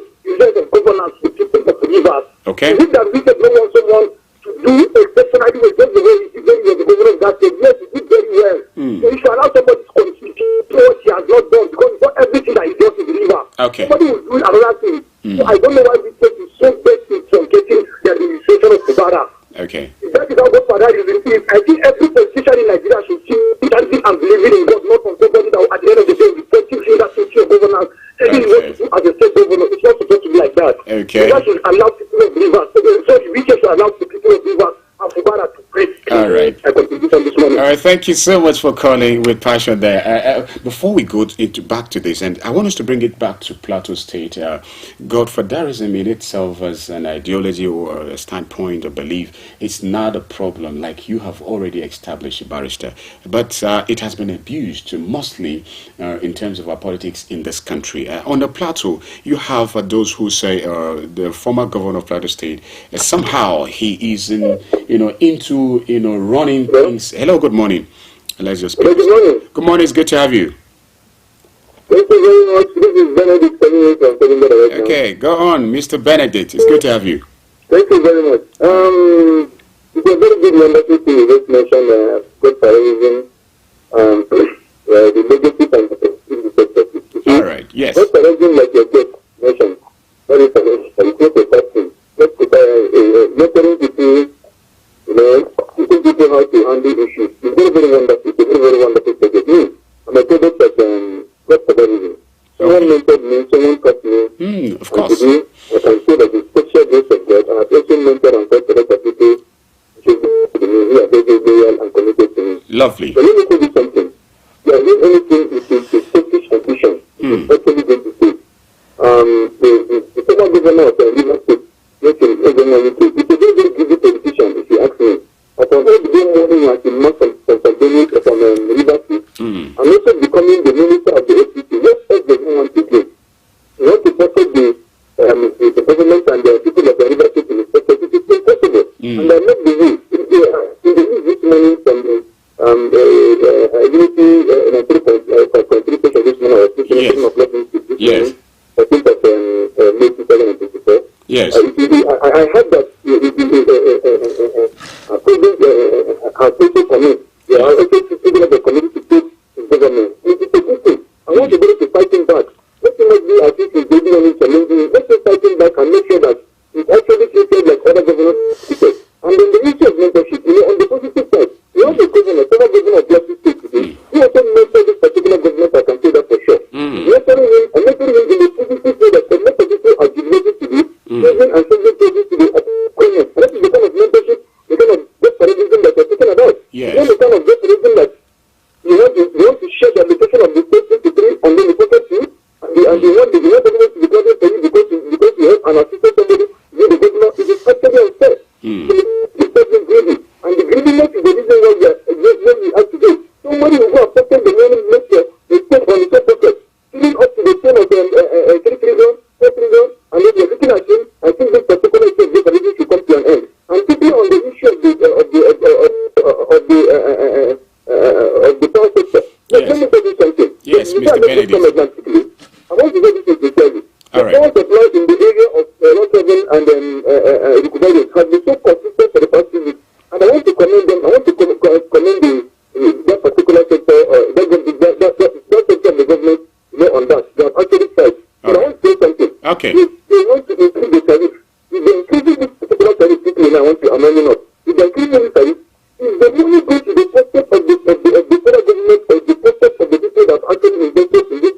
S2: governance to people of the rivers.
S3: Okay.
S2: Is it that we don't want someone to do exceptionally well, just the way he did when he was the governor of that state? Yes, he did very well. So you should allow somebody to continue to what he has not done, because it's not everything that he does in the river.
S3: Okay.
S2: Somebody will do another thing. So I don't know why we take it so best from getting the administration of Fubara.
S3: Okay.
S2: That is how good for that reason is. I think every politician in Nigeria should see chanting and believing in God, not on somebody that at the end of the day will continue that social governance. Telling what to do as a state governor. It's not supposed to be like that.
S3: Okay.
S2: So that should allow people of rivers. So we should allow the people of rivers and Fubara to pray.
S3: All right.
S2: I contribution this morning.
S3: All right, thank you so much for calling with passion there. Before we go back to this, and I want us to bring it back to Plateau State. Godfatherism in itself as an ideology or a standpoint or belief, it's not a problem like you have already established, Barrister. But it has been abused mostly in terms of our politics in this country. On the Plateau, you have those who say the former governor of Plateau State, somehow he is into running things. Hello, good morning. Let's just
S2: Hello, good morning.
S3: Good morning, it's good to have you.
S2: Thank you very much. This is Benedict coming in from Seven right
S3: Okay, go on, Mr. Benedict. It's good to have you.
S2: Thank you very much. It's a very good membership to just mention Godfatherism, the legacy and the perspective.
S3: All right, yes.
S2: Godfatherism, like your guest mentioned, that is not a bad thing. Just mentoring people, teaching people how to handle issues. It's very, very wonderful. It's a very, very wonderful project. I'm a product of Godfatherism. Someone mentored me, someone taught me.
S3: Of course.
S2: I can say that it's special grace of God. I have also mentored and taught also becoming the minister of the APC, what else does he want to do? He wants to support the government and the people of the river state in the sector. It is impossible. And I make the use. In the use this money from the Unity contribution this money, or
S3: Yes. Yes.
S2: I think that May 2024.
S3: Yes.
S2: I heard that our people commit. They are also people of the community to take the government. It's a good thing. I want to go to fighting back. Let him not be as if he's doing any challenging. Let's just fighting back and make sure that it's actually treated like other governments treated. And then the issue of mentorship, on the positive side, we have a governor, former governor of Plateau State today. He also mentored this particular government, I can say that for sure. Mentoring him in the positive way that most of people are devoted to this, children and children to this, to the government. That is the kind of mentorship, the kind of desperism that we're talking about.
S3: Yes.
S2: The kind of desperism that you want to share the application of the state 23 and then the pocket you, and you want the government to be graduate for you because you have an assistant somebody, you the governor, it is actually unfair. The person greedy, and the greediness is the reason why we have to do. Somebody who go affected the money next year, they spend on his own pocket, filling up to the tune of 3 trillion, 4 trillion, and then you're looking at him, I think this particular issue of this should come to an end. And particularly on the issue of the power sector. Let me tell you something.
S3: Yes, Mr. Benedict.
S2: I want to get this to tell you.
S3: All
S2: The
S3: right.
S2: power supply in the area of Rotterdam and Rikubaris has been so consistent for the past 2 weeks. And I want to commend them. I want to commend that particular sector, that sector of the government, on that. They have actually tried. But I want to say something.
S3: Okay.
S2: If they want to increase the tariff, if they increase this particular tariff, people now want to amend it up. If they increase the tariff, if they only go to the pocket of the federal government or the pocket of the people that actually invested in this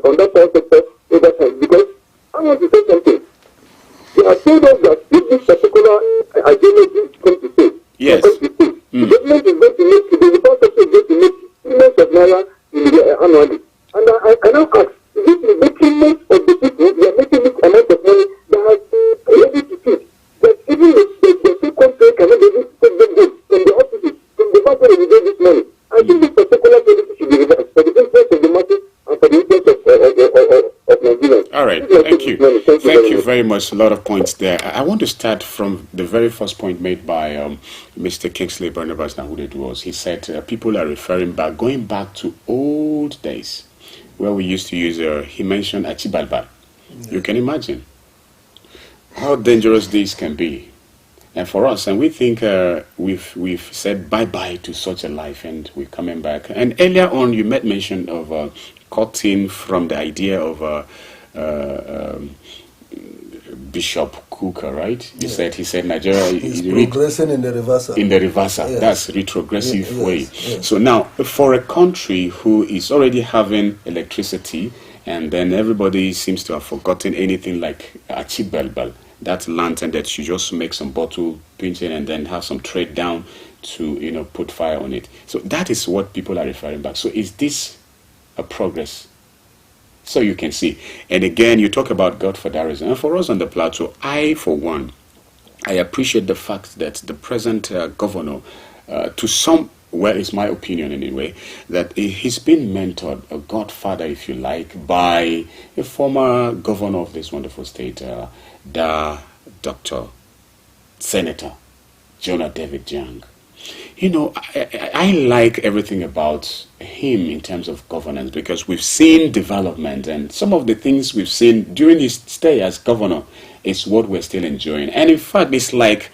S2: on that power sector over time, because I want to say something. They have told us that if this particular agenda comes to stay,
S3: Yes.
S2: the government is going to make, the power sector is going to make trillions of naira annually. And I now ask, is it the detriment of the people? They are making this amount of money that has ready to teach. That even the two countries cannot be able to take them good from the offices, from the fact that we get this money. I think this particular policy should be reversed for the interest of the masses and for the interest of Nigerians.
S3: All right, thank you. Thank you very much. A lot of points there. I want to start from the very first point made by Mr. Kingsley Barnabas Nahude was. He said people are referring back, going back to old days where we used to use, he mentioned Achibalbal. You can imagine how dangerous this can be. And for us, and we think we've said bye-bye to such a life and we're coming back. And earlier on, you made mention of cutting from the idea of Bishop Cooker, right? He said Nigeria
S4: is progressing in the reversal.
S3: In the reversal,
S4: Yes.
S3: That's retrogressive
S4: Yes,
S3: way.
S4: yes.
S3: So now, for a country who is already having electricity, and then everybody seems to have forgotten anything like Achibelbel, that lantern that you just make some bottle, pinch it, and then have some thread down to put fire on it. So that is what people are referring back. So is this a progress? So you can see. And again, you talk about godfatherism. And for us on the plateau, I, for one, I appreciate the fact that the present governor, to some, well, it's my opinion anyway, that he's been mentored, a godfather, if you like, by a former governor of this wonderful state, Dr. Senator Jonah David Jang. I like everything about him in terms of governance because we've seen development, and some of the things we've seen during his stay as governor is what we're still enjoying. And in fact, it's like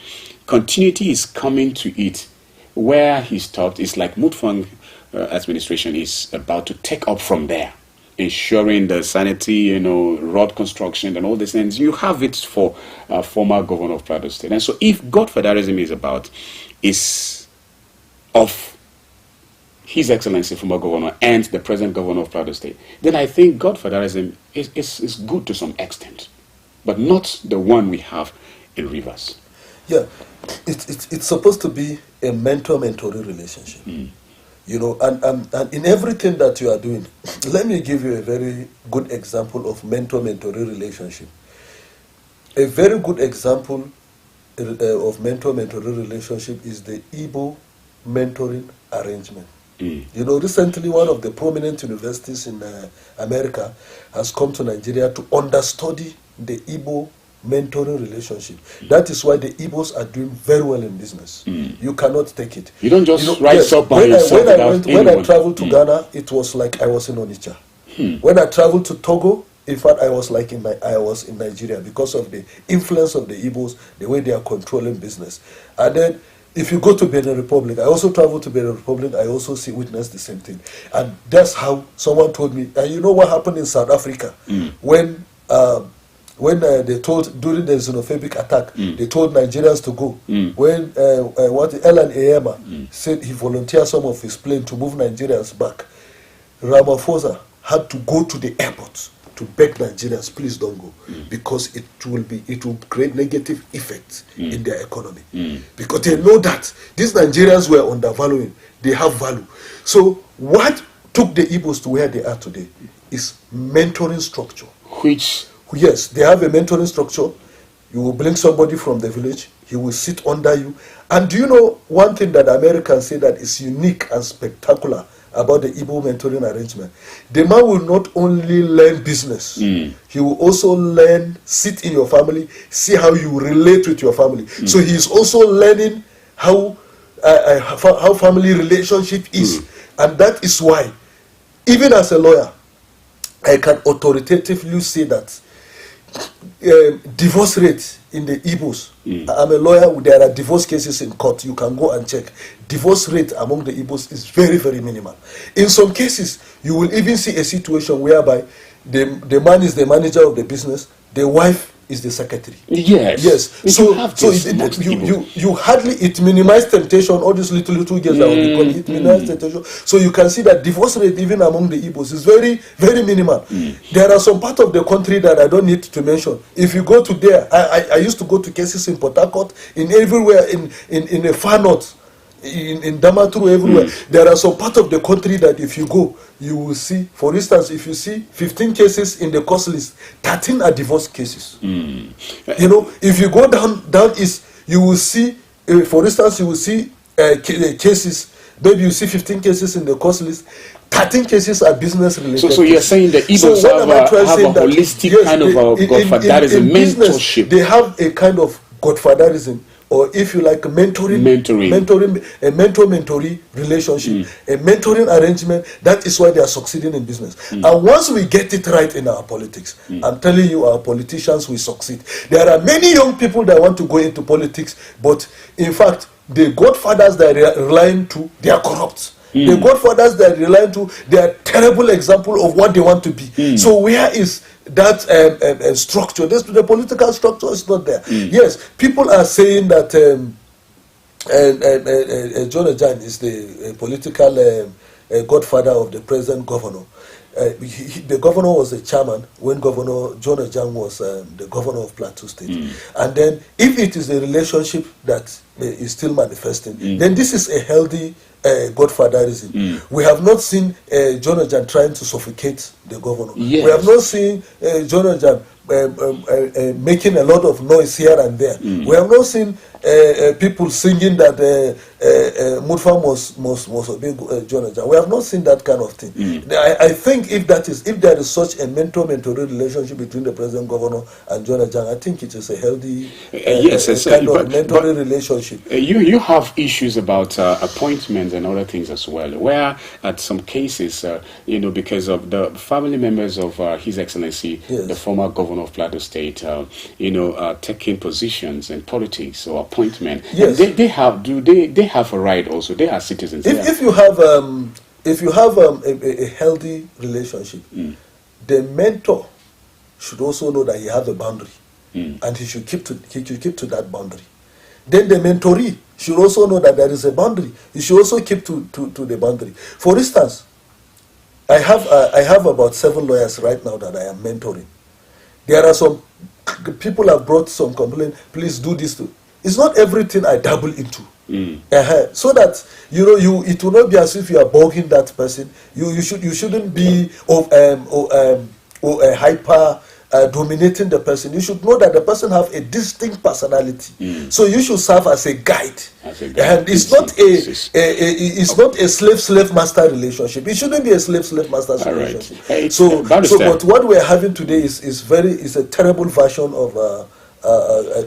S3: continuity is coming to it. Where he stopped, it's like Mutfang administration is about to take up from there, ensuring the sanity, road construction and all these things. You have it for former governor of Plateau State. And so if godfatherism is of His Excellency, former governor, and the present governor of Plateau State, then I think godfatherism is good to some extent, but not the one we have in Rivers.
S4: Yeah, it's supposed to be a mentor-mentoree relationship. And in everything that you are doing, let me give you a very good example of mentor-mentoree relationship. A very good example of mentor-mentoree relationship is the Igbo mentoring arrangement. You know, recently one of the prominent universities in America has come to Nigeria to understudy the Igbo mentoring relationship. That is why the Igbos are doing very well in business. You cannot take it.
S3: You don't just
S4: rise
S3: up by yourself
S4: when I traveled to Ghana, it was like I was in Onitsha. When I traveled to Togo, in fact, I was in Nigeria because of the influence of the Igbos, the way they are controlling business. And then, if you go to Benin Republic, I also travel to Benin Republic, I also witness the same thing. And that's how someone told me, and you know what happened in South Africa? When they told, during the xenophobic attack, they told Nigerians to go. When Ellen Ayema said he volunteered some of his plane to move Nigerians back, Ramaphosa had to go to the airport to beg Nigerians, please don't go, because it will create negative effects in their economy. Because they know that these Nigerians were undervaluing, they have value. So what took the Igbos to where they are today is mentoring structure. Yes, they have a mentoring structure. You will bring somebody from the village, he will sit under you. And do you know one thing that Americans say that is unique and spectacular about the Igbo mentoring arrangement? The man will not only learn business, he will also learn, sit in your family, see how you relate with your family. So he is also learning how family relationship is. And that is why, even as a lawyer, I can authoritatively say that divorce rate in the Igbos, I'm a lawyer, there are divorce cases in court, you can go and check. Divorce rate among the Igbos is very, very minimal. In some cases, you will even see a situation whereby the man is the manager of the business, the wife is the secretary. Yes. So you hardly, it minimizes temptation, all these little girls that will become, it minimizes temptation. So you can see that divorce rate even among the Igbos is very, very minimal. There are some parts of the country that I don't need to mention. If you go to there, I used to go to cases in Port Harcourt, in everywhere, in the far north, in Dama Sauransu, everywhere. There are some part of the country that if you go, you will see, for instance, if you see 15 cases in the cost list, 13 are divorce cases. You know, if you go down east, you will see, for instance, you will see cases, maybe you see 15 cases in the cost list, 13 cases are business related. So
S3: you're saying the Igbos have a holistic kind of godfatherism, mentorship.
S4: They have a kind of godfatherism, or if you like, mentoring, a mentor-mentoree relationship, a mentoring arrangement. That is why they are succeeding in business. And once we get it right in our politics, I'm telling you, our politicians will succeed. There are many young people that want to go into politics, but in fact, the godfathers that they are relying to, they are corrupt. The godfathers that they are relying to, they are terrible example of what they want to be. So where is that structure? The political structure is not there. Yes, people are saying that John Ejan is the political godfather of the present governor. The governor was the chairman when Governor John Ejan was the governor of Plateau State. And then if it is a relationship that is still manifesting, then this is a healthy godfatherism. We have not seen John Ejan trying to suffocate the governor. We have not seen John Ejan making a lot of noise here and there. We have not seen people singing that Mutfa must obey John Ejan. We have not seen that kind of thing. I think if there is such a mentor-mentoree relationship between the present governor and John Ejan, I think it is a healthy kind of mentoring relationship.
S3: You have issues about appointments and other things as well, where at some cases, because of the family members of His Excellency, the former governor of Plateau State, taking positions in politics or appointment. Yes. They have a right also. They are citizens.
S4: If you have a healthy relationship, the mentor should also know that he has a boundary, and he should keep to that boundary. Then the mentoree should also know that there is a boundary. He should also keep to the boundary. For instance, I have about 7 lawyers right now that I am mentoring. There are some people have brought some complaint. Please do this too. It's not everything I dabble into. So that it will not be as if you are bugging that person. You shouldn't be hyper dominating the person. You should know that the person have a distinct personality. So you should serve as a guide. And it's not a slave master relationship. It shouldn't be a slave master relationship.
S3: Right.
S4: But what we're having today is a terrible version of a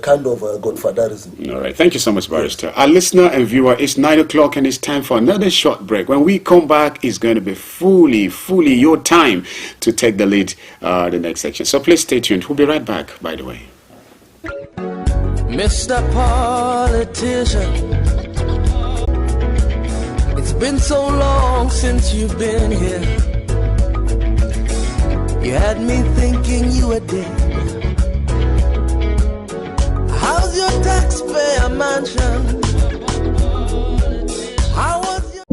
S4: kind of godfatherism.
S3: All right. Thank you so much, Barrister. Our listener and viewer, it's 9 o'clock and it's time for another short break. When we come back, it's going to be fully your time to take the lead the next section. So please stay tuned. We'll be right back, by the way.
S1: Mr. Politician, it's been so long since you've been here. You had me thinking you were dead. How's your taxpayer mansion? How was your...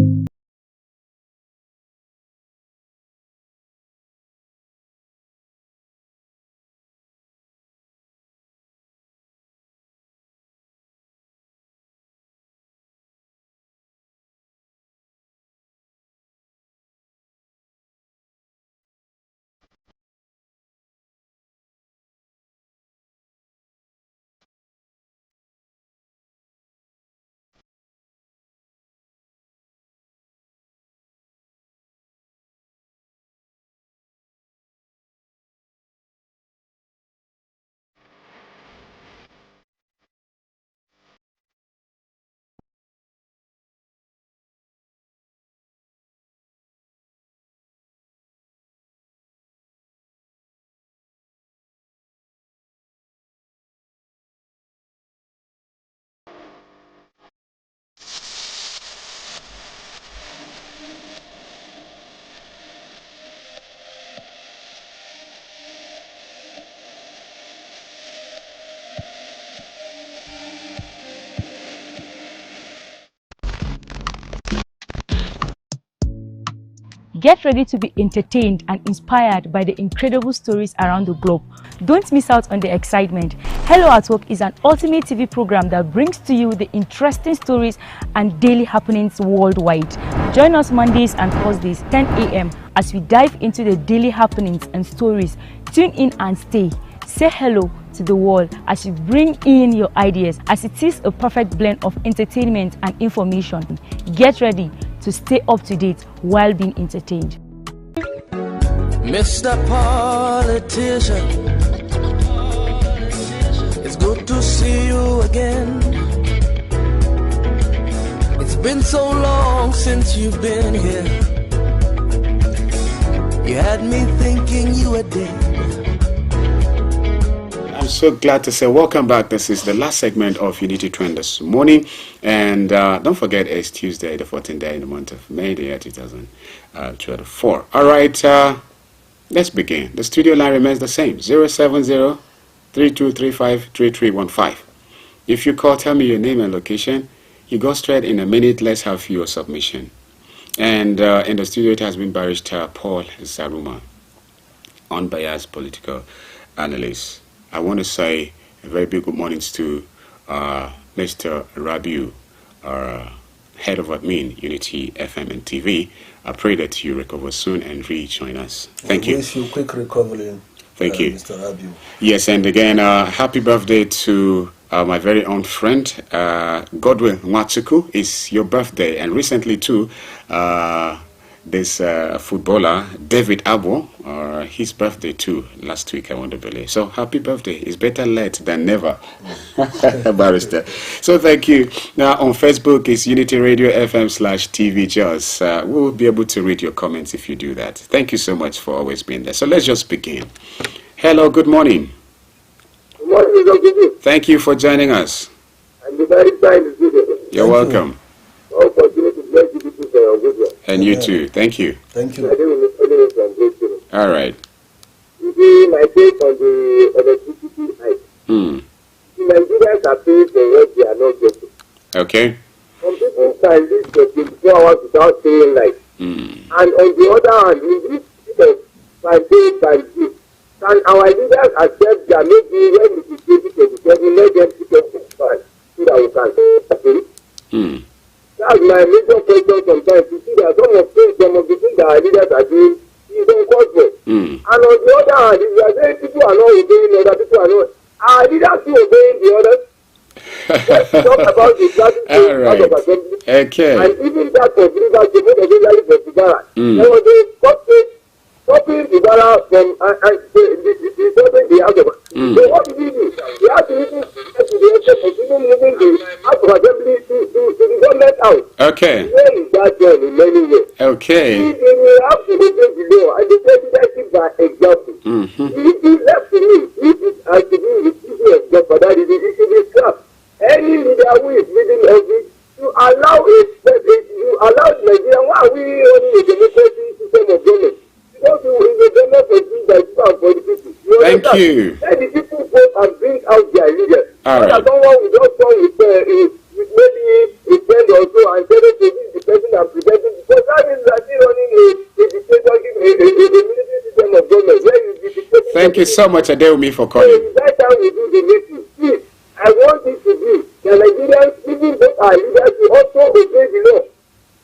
S5: Get ready to be entertained and inspired by the incredible stories around the globe. Don't miss out on the excitement. Hello at Work is an ultimate TV program that brings to you the interesting stories and daily happenings worldwide. Join us Mondays and Thursdays 10 a.m. as we dive into the daily happenings and stories. Tune in and stay. Say hello to the world as you bring in your ideas, as it is a perfect blend of entertainment and information. Get ready to stay up to date while being entertained.
S1: Mr. Politician, it's good to see you again. It's been so long since you've been here. You had me thinking you were dead.
S3: I'm so glad to say welcome back. This is the last segment of Unity Trend this morning. And don't forget, it's Tuesday, the 14th day in the month of May, the year 2024. All right, let's begin. The studio line remains the same, 070-3235-3315. If you call, tell me your name and location. You go straight in a minute. Let's have your submission. And in the studio, it has been Barrister Paul Zaruma, unbiased political analyst. I want to say a very big good morning to Mr. Rabiu, head of admin, Unity FM and TV. I pray that you recover soon and rejoin us. Thank you.
S4: I wish you quick recovery.
S3: Thank you,
S4: Mr. Rabiu.
S3: Yes, and again, happy birthday to my very own friend, Godwin Nwachukwu. It's your birthday, and recently too, this footballer, David Abo, his birthday too, last week, I want to believe. So happy birthday. It's better late than never, Barrister. So thank you. Now on Facebook, it's Unity Radio FM/TV Jaws. We'll be able to read your comments if you do that. Thank you so much for always being there. So let's just begin. Hello, good morning.
S2: Good morning, Dr.
S3: Thank you for joining us.
S2: I'm very kind.
S3: You're welcome.
S2: All continue to bless you people for your good work.
S3: And you too. Thank you.
S4: Thank you.
S3: All right.
S2: You see, my take on the electricity hike. The Nigerians are paying for what they are not getting.
S3: Okay.
S2: Some people can live for 24 hours without paying light. And on the other hand, in this system, by paying by this, can our leaders accept that maybe when it is 2027, let them pick up the fund so that we can pay? That's my major question sometimes. You see that some of the things that our leaders are doing is unconscious. And on the other hand, if you are saying people are not obeying, other people are not, are leaders still obeying the others? Let's talk about the strategy out of assembly.
S3: Okay.
S2: And even that for believers, they made a very for Tibara. There was a stopping Tibara from the House of Assembly. So what did he do? He had to even get to the extent of even moving the House of Assembly to the government house.
S3: Okay.
S2: Where is that done in many ways?
S3: Okay.
S2: They will have to obey the law, and the presidency by example. It is left to me. If it has to do with the issue of job, but that is the issue of scrap. Any leader who is leading office to allow Nigeria, why are we running a democracy system of government? Because we are a government for things that people and for the people.
S3: Thank you.
S2: Let the people vote and bring out their leaders.
S3: All right.
S2: Someone will just come with maybe a friend or so and tell them to be the person I'm presenting. Because that means that they're running a dictatorship, a military system of government. Where you dictate.
S3: Thank you so much, Adeomi, for calling.
S2: So that time we do the meeting. Please, I want it to be the Nigerians, even though our leaders, will also obey the law.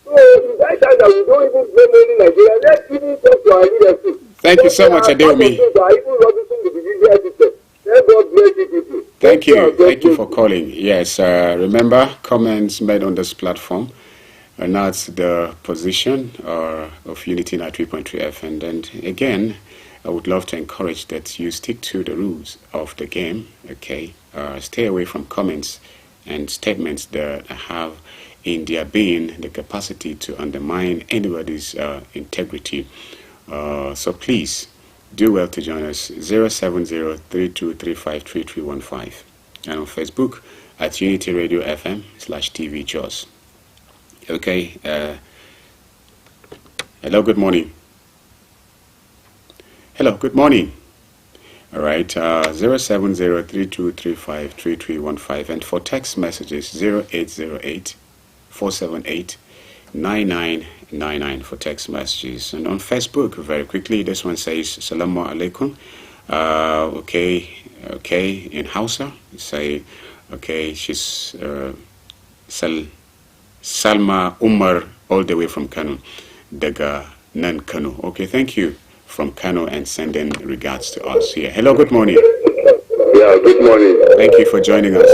S2: So it's that time that we don't even blame only Nigeria. Let's even talk to our leaders too.
S3: Thank you so much, Adeomi. Thank you. Thank you for calling. Yes, remember, comments made on this platform are not the position of Unity 93.3 FM. And again, I would love to encourage that you stick to the rules of the game, okay? Stay away from comments and statements that have in their being the capacity to undermine anybody's integrity. So please do well to join us 070-3235-3315 and on Facebook at Unity Radio FM/TV Jaws. Okay. Hello, good morning. Hello, good morning. All right, 070-3235-3315 and for text messages 0808-478-9999 for text messages. And on Facebook, very quickly, this one says Salamu Alaikum. Okay, in HAUSA, say, okay, she's Salma Umar, all the way from Kano, Daga Nan Kano. Okay, thank you from Kano and sending regards to us here. Hello, good morning.
S2: Yeah, good morning.
S3: Thank you for joining us.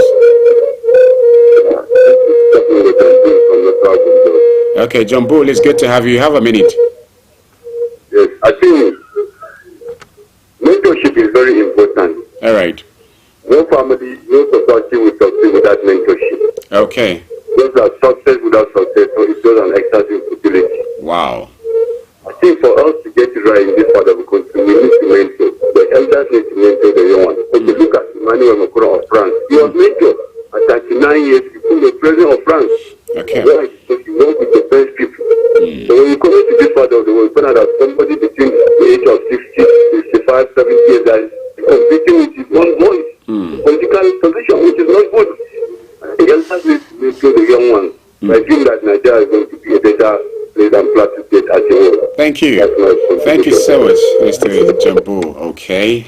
S3: Okay, John Bull, it's good to have you. Have a minute.
S2: Yes, I think mentorship is very important.
S3: All right.
S2: No family, no society will succeed without mentorship.
S3: Okay.
S2: Those are success without success, so it's just an exercise futility.
S3: Wow.
S2: I think for us to get it right in this part of the country, we need to mentor. The elders need to mentor the young ones. If you look at Emmanuel Macron of France, he was mentored at 39 years before the president of France.
S3: Okay.
S2: Right, so he worked with the French people. So when you come into this part of the world, you find out that somebody between the age of 60, 65, 70 years that is competing with his own voice, political position, which is not good. The elders need to mentor the young ones. I think that Nigeria is going to be a better place than Plateau State as a whole.
S3: Thank you. Thank you so much, Mr. Jambu. Okay.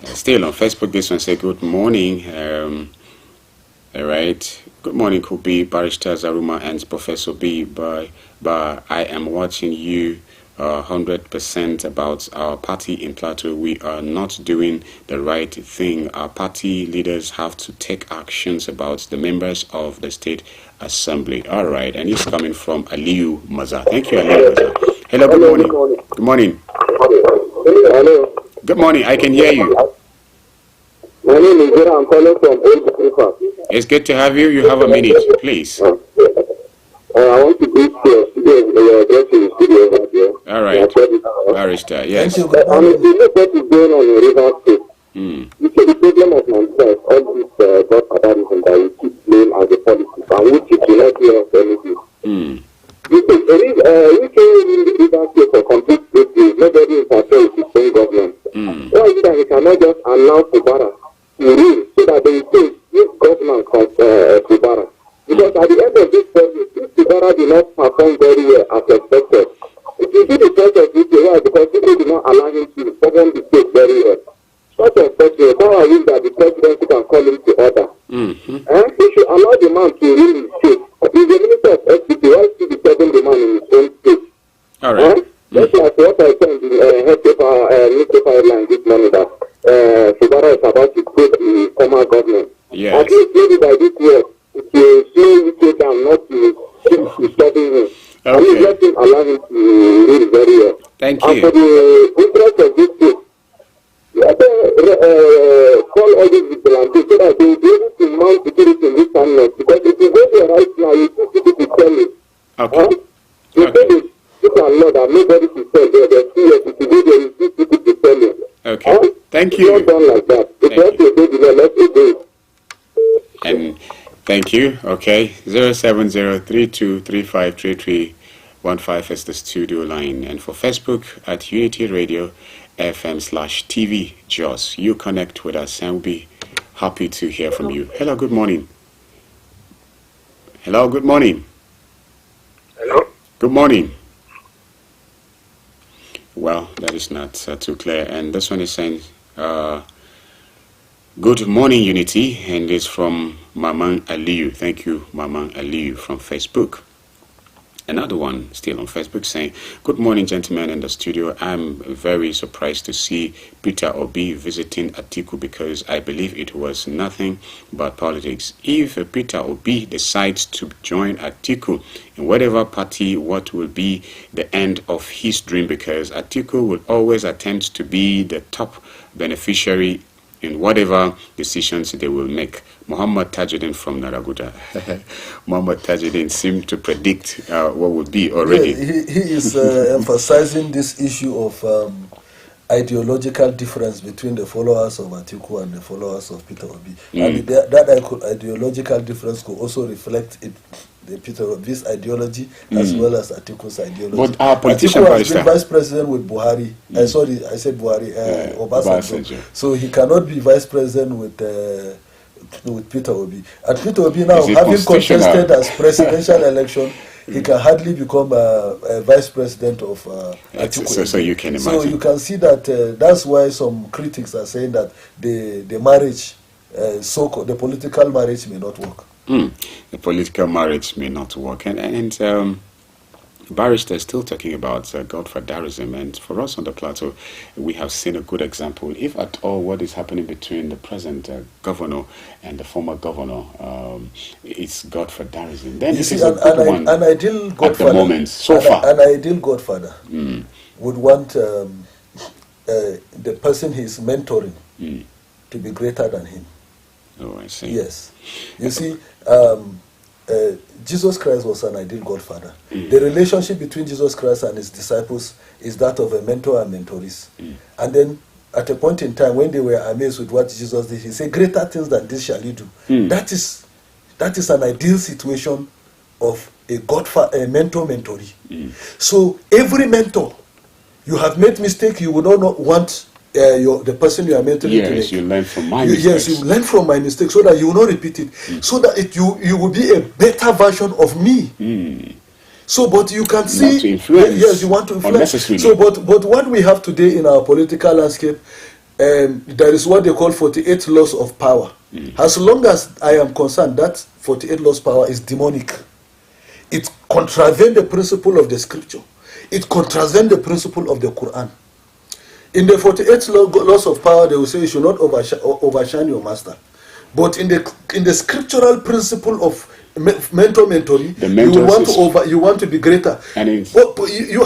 S3: Still on Facebook, this one say good morning. All right. Good morning, could be Barrister Zaruma and Professor B. But I am watching you 100% about our party in Plateau. We are not doing the right thing. Our party leaders have to take actions about the members of the State Assembly. All right. And he's coming from Aliyu Maza. Thank you, Aliyu Maza. Hello, good morning. Good morning.
S2: Hello.
S3: Good morning. I can hear you.
S2: My name is Vera. I'm calling from Old Africa.
S3: It's good to have you. You have a minute, please.
S2: I want to greet your address in the studio over there.
S3: All right. Barrister, yes.
S4: Thank you. Good
S2: And
S4: morning.
S2: if you look what is going on in River State, you see the problem of Nigeria is all this godfatherism that we keep playing as a policy, and which it will not hear of anything. We came in the River State for complete safety. Nobody is concerned with the same government. Why is it that we cannot just allow Kubara to rule so that they will say this government Kubara? Because at the end of this process, if Kubara did not perform very well as expected, it will be the process which is right because people do not allow him to perform the state very well. Such a person, how I wish that the president can call him to order. And he should allow the man to rule his state. He's the minister of FCT, why should he be telling the man in his own state?
S3: All right.
S2: Just like what I said in newspaper headline this morning that Fubara is about to quit the former government.
S3: Yes.
S2: At least maybe by this year, it will slow UK down, not to disturbing him.
S3: Okay.
S2: I mean, let him allow him to read very well.
S3: Thank
S2: And
S3: you.
S2: for the interest of this case, let them call all these vigilantes so that they will be able to mount security in this time. Because if you go there right now, you see people telling.
S3: Okay.
S2: You say this, people are not that nobody should tell there. There's fear. If you go there, you see people to telling.
S3: Okay. Thank
S2: It's
S3: you.
S2: not done like that. If you have to obey the law, let's obey it.
S3: And thank you. Okay. 07032353315 is the studio line. And for Facebook at Unity Radio FM/TV Jos. You connect with us and we'll be happy to hear from you. Hello, good morning. Hello, good morning.
S2: Hello?
S3: Good morning. Well, that is not too clear. And this one is saying, good morning, Unity. And it's from Maman Aliyu. Thank you, Maman Aliyu from Facebook. Another one still on Facebook saying, good morning, gentlemen in the studio. I'm very surprised to see Peter Obi visiting Atiku because I believe it was nothing but politics. If Peter Obi decides to join Atiku in whatever party, what will be the end of his dream? Because Atiku will always attempt to be the top beneficiary in whatever decisions they will make. Muhammad Tajuddin from Naraguda. Muhammad Tajuddin seemed to predict what would be already.
S4: Yeah, he is emphasizing this issue of ideological difference between the followers of Atiku and the followers of Peter Obi. And that ideological difference could also reflect the Peter Obi's ideology as well as Atiku's ideology.
S3: But our politician
S4: Atiku has been vice president with Buhari. Sorry, I said Buhari. Obasanjo. So he cannot be vice president with Peter Obi. And Peter Obi now, having contested as presidential election, he can hardly become a vice president of Atiku.
S3: So you can imagine.
S4: So you can see that that's why some critics are saying that the marriage, the political marriage may not work.
S3: The political marriage may not work. And Barrister is still talking about godfatherism, and for us on the plateau, we have seen a good example, if at all, what is happening between the present governor and the former governor. It's godfatherism. Then
S4: you see, an ideal godfather,
S3: at the moment, so far.
S4: An ideal godfather would want the person he is mentoring to be greater than him.
S3: Oh, I see.
S4: Yes. You see, Jesus Christ was an ideal godfather. The relationship between Jesus Christ and his disciples is that of a mentor and mentorees. And then at a point in time when they were amazed with what Jesus did, he said, greater things than this shall you do. That is an ideal situation of a mentor-mentoree. So every mentor, you have made mistake, you would not want the person you are mentoring to make.
S3: You learn from my mistakes.
S4: Yes, you learn from my mistakes so that you will not repeat it. So that you will be a better version of me. So, but you can see,
S3: not to influence,
S4: yes, you want to influence. So, but what we have today in our political landscape, there is what they call 48 laws of power. As long as I am concerned, that 48 laws of power is demonic. It contravenes the principle of the scripture. It contravenes the principle of the Quran. In the 48 laws of power, they will say you should not overshine your master. But in the scriptural principle of mentor-mentoree, you want to be greater. And you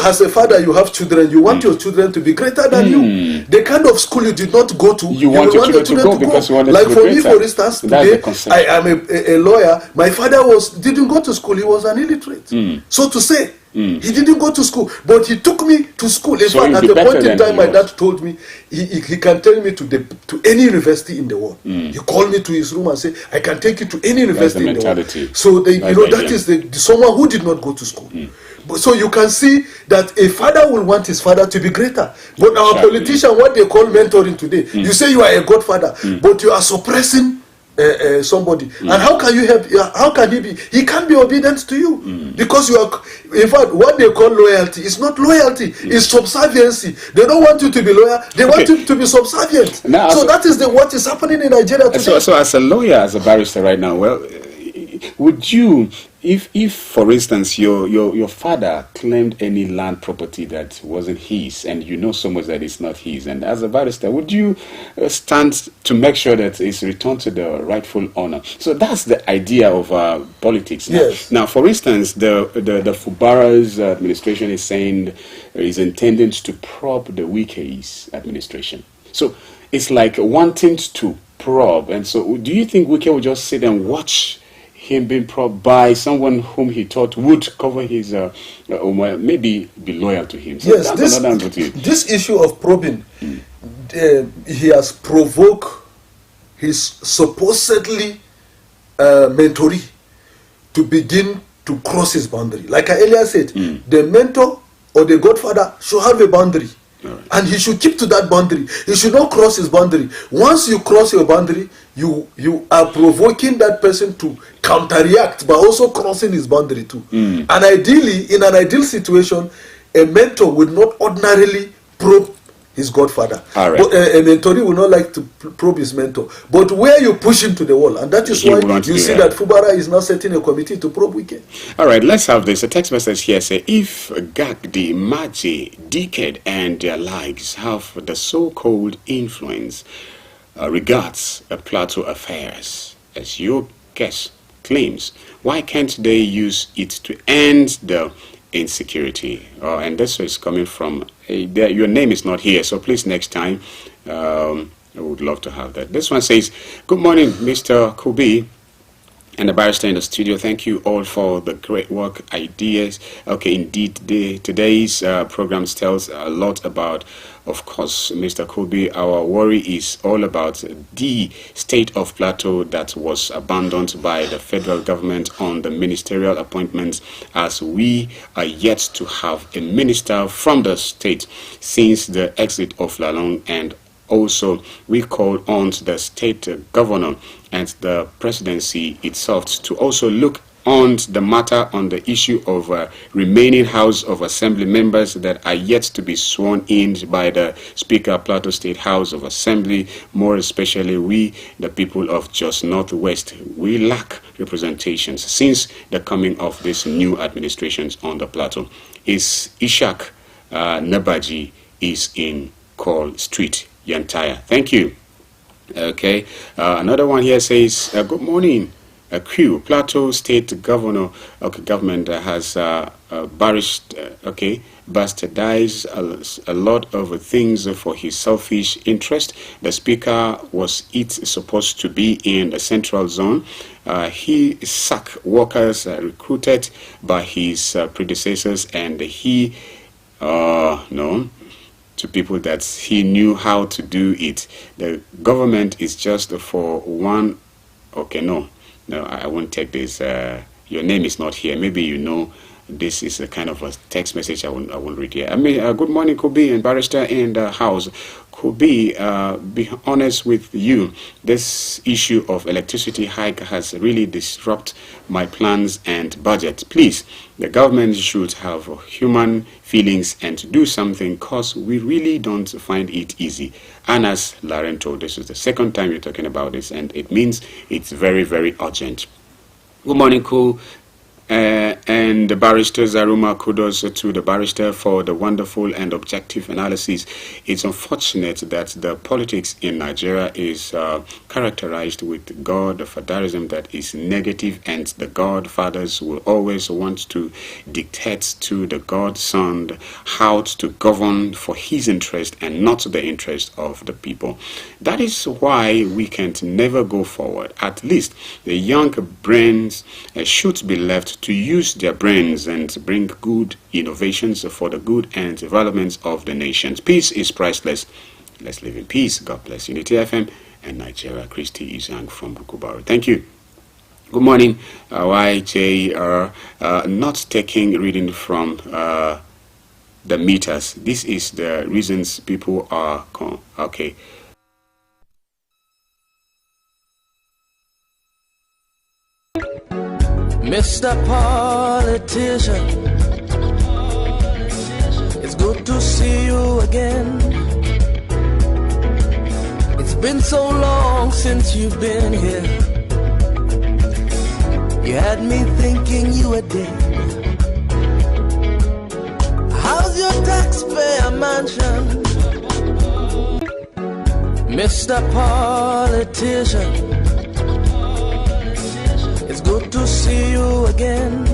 S4: as a father, you have children. You want your children to be greater than you. The kind of school you did not go to,
S3: you want your children to go because you want them to be greater.
S4: Like for me, for instance, today I am a lawyer. My father didn't go to school. He was an illiterate. So to say, he didn't go to school, but he took me to school. In fact, at the point in time, my dad told me he can take me to any university in the world. He called me to his room and said, "I can take you to any university in the world." So that is someone who did not go to school. So you can see that a father will want his father to be greater. But our politician, what they call mentoring today, you say you are a godfather, but you are suppressing somebody. And how can you help? How can he be? He can't be obedient to you because you are. In fact, what they call loyalty is not loyalty; it's subserviency. They don't want you to be loyal; they want you to be subservient. Now, so that is what is happening in Nigeria today.
S3: So as a lawyer, as a barrister right now, well, would you if for instance your father claimed any land property that wasn't his, and you know so much that it's not his, and as a barrister, would you stand to make sure that it's returned to the rightful owner? So that's the idea of politics.
S4: Yes.
S3: Now, for instance, the Fubara's administration is saying is intending to probe the Wike's administration. So it's like wanting to probe. And so, do you think Wike will just sit and watch him being probed by someone whom he thought would cover his, maybe be loyal to him? So
S4: yes, this issue of probing, he has provoked his supposedly mentoree to begin to cross his boundary. Like I earlier said, the mentor or the godfather should have a boundary. Right. And he should keep to that boundary. He should not cross his boundary. Once you cross your boundary, you are provoking that person to counter-react by also crossing his boundary too. And ideally, in an ideal situation, a mentor would not ordinarily probe his godfather. Right. But a mentoree would not like to probe his mentor. But where you push him to the wall, and that is why you see that Fubara is now setting a committee to probe Wike. All
S3: right, let's have this. A text message here say, if Gagdi, Maji, Decade, and their likes have the so-called influence regards Plateau affairs, as your guest claims, why can't they use it to end the insecurity? And this is coming from your name is not here, so please next time I would love to have that. This one says, good morning, Mr. Kubi and the barrister in the studio. Thank you all for the great work, ideas. Okay, indeed, today's programs tells a lot about, of course, Mr. Kubi. Our worry is all about the state of Plateau that was abandoned by the federal government on the ministerial appointments, as we are yet to have a minister from the state since the exit of Lalong, and also we call on the state governor and the presidency itself to also look on the matter on the issue of remaining House of Assembly members that are yet to be sworn in by the Speaker, Plateau State House of Assembly. More especially, we, the people of Jos Northwest, we lack representations since the coming of these new administrations on the Plateau. Ishak Nabaji is in Call Street, Yantaya. Thank you. Okay, another one here says, good morning. Q, Plateau State Government has bastardized a lot of things for his selfish interest. The speaker was supposed to be in the central zone. He sacked workers recruited by his predecessors, and he to people that he knew how to do it. The government is just for one. Okay, no, I won't take this. Your name is not here. Maybe you know this is a kind of a text message. I won't read here. I mean, good morning, Kubi and barrister in the house. Kubi, be honest with you, this issue of electricity hike has really disrupted my plans and budget. Please, the government should have human feelings and do something, because we really don't find it easy. Anas Larento, this is the second time you're talking about this, and it means it's very, very urgent. Good morning, Ku. And the barrister Zaruma, kudos to the barrister for the wonderful and objective analysis. It's unfortunate that the politics in Nigeria is characterized with godfatherism that is negative, and the godfathers will always want to dictate to the godson how to govern for his interest and not the interest of the people. That is why we can never go forward. At least the young brains should be left to use their brains and bring good innovations for the good and development of the nations. Peace is priceless. Let's live in peace. God bless Unity FM and Nigeria. Christy Isang from Bukubaru. Thank you. Good morning. YJR. Not taking reading from the meters. This is the reasons people are okay.
S1: Mr. Politician, it's good to see you again. It's been so long since you've been here. You had me thinking you were dead. How's your taxpayer mansion? Mr. Politician, it's good to see you again.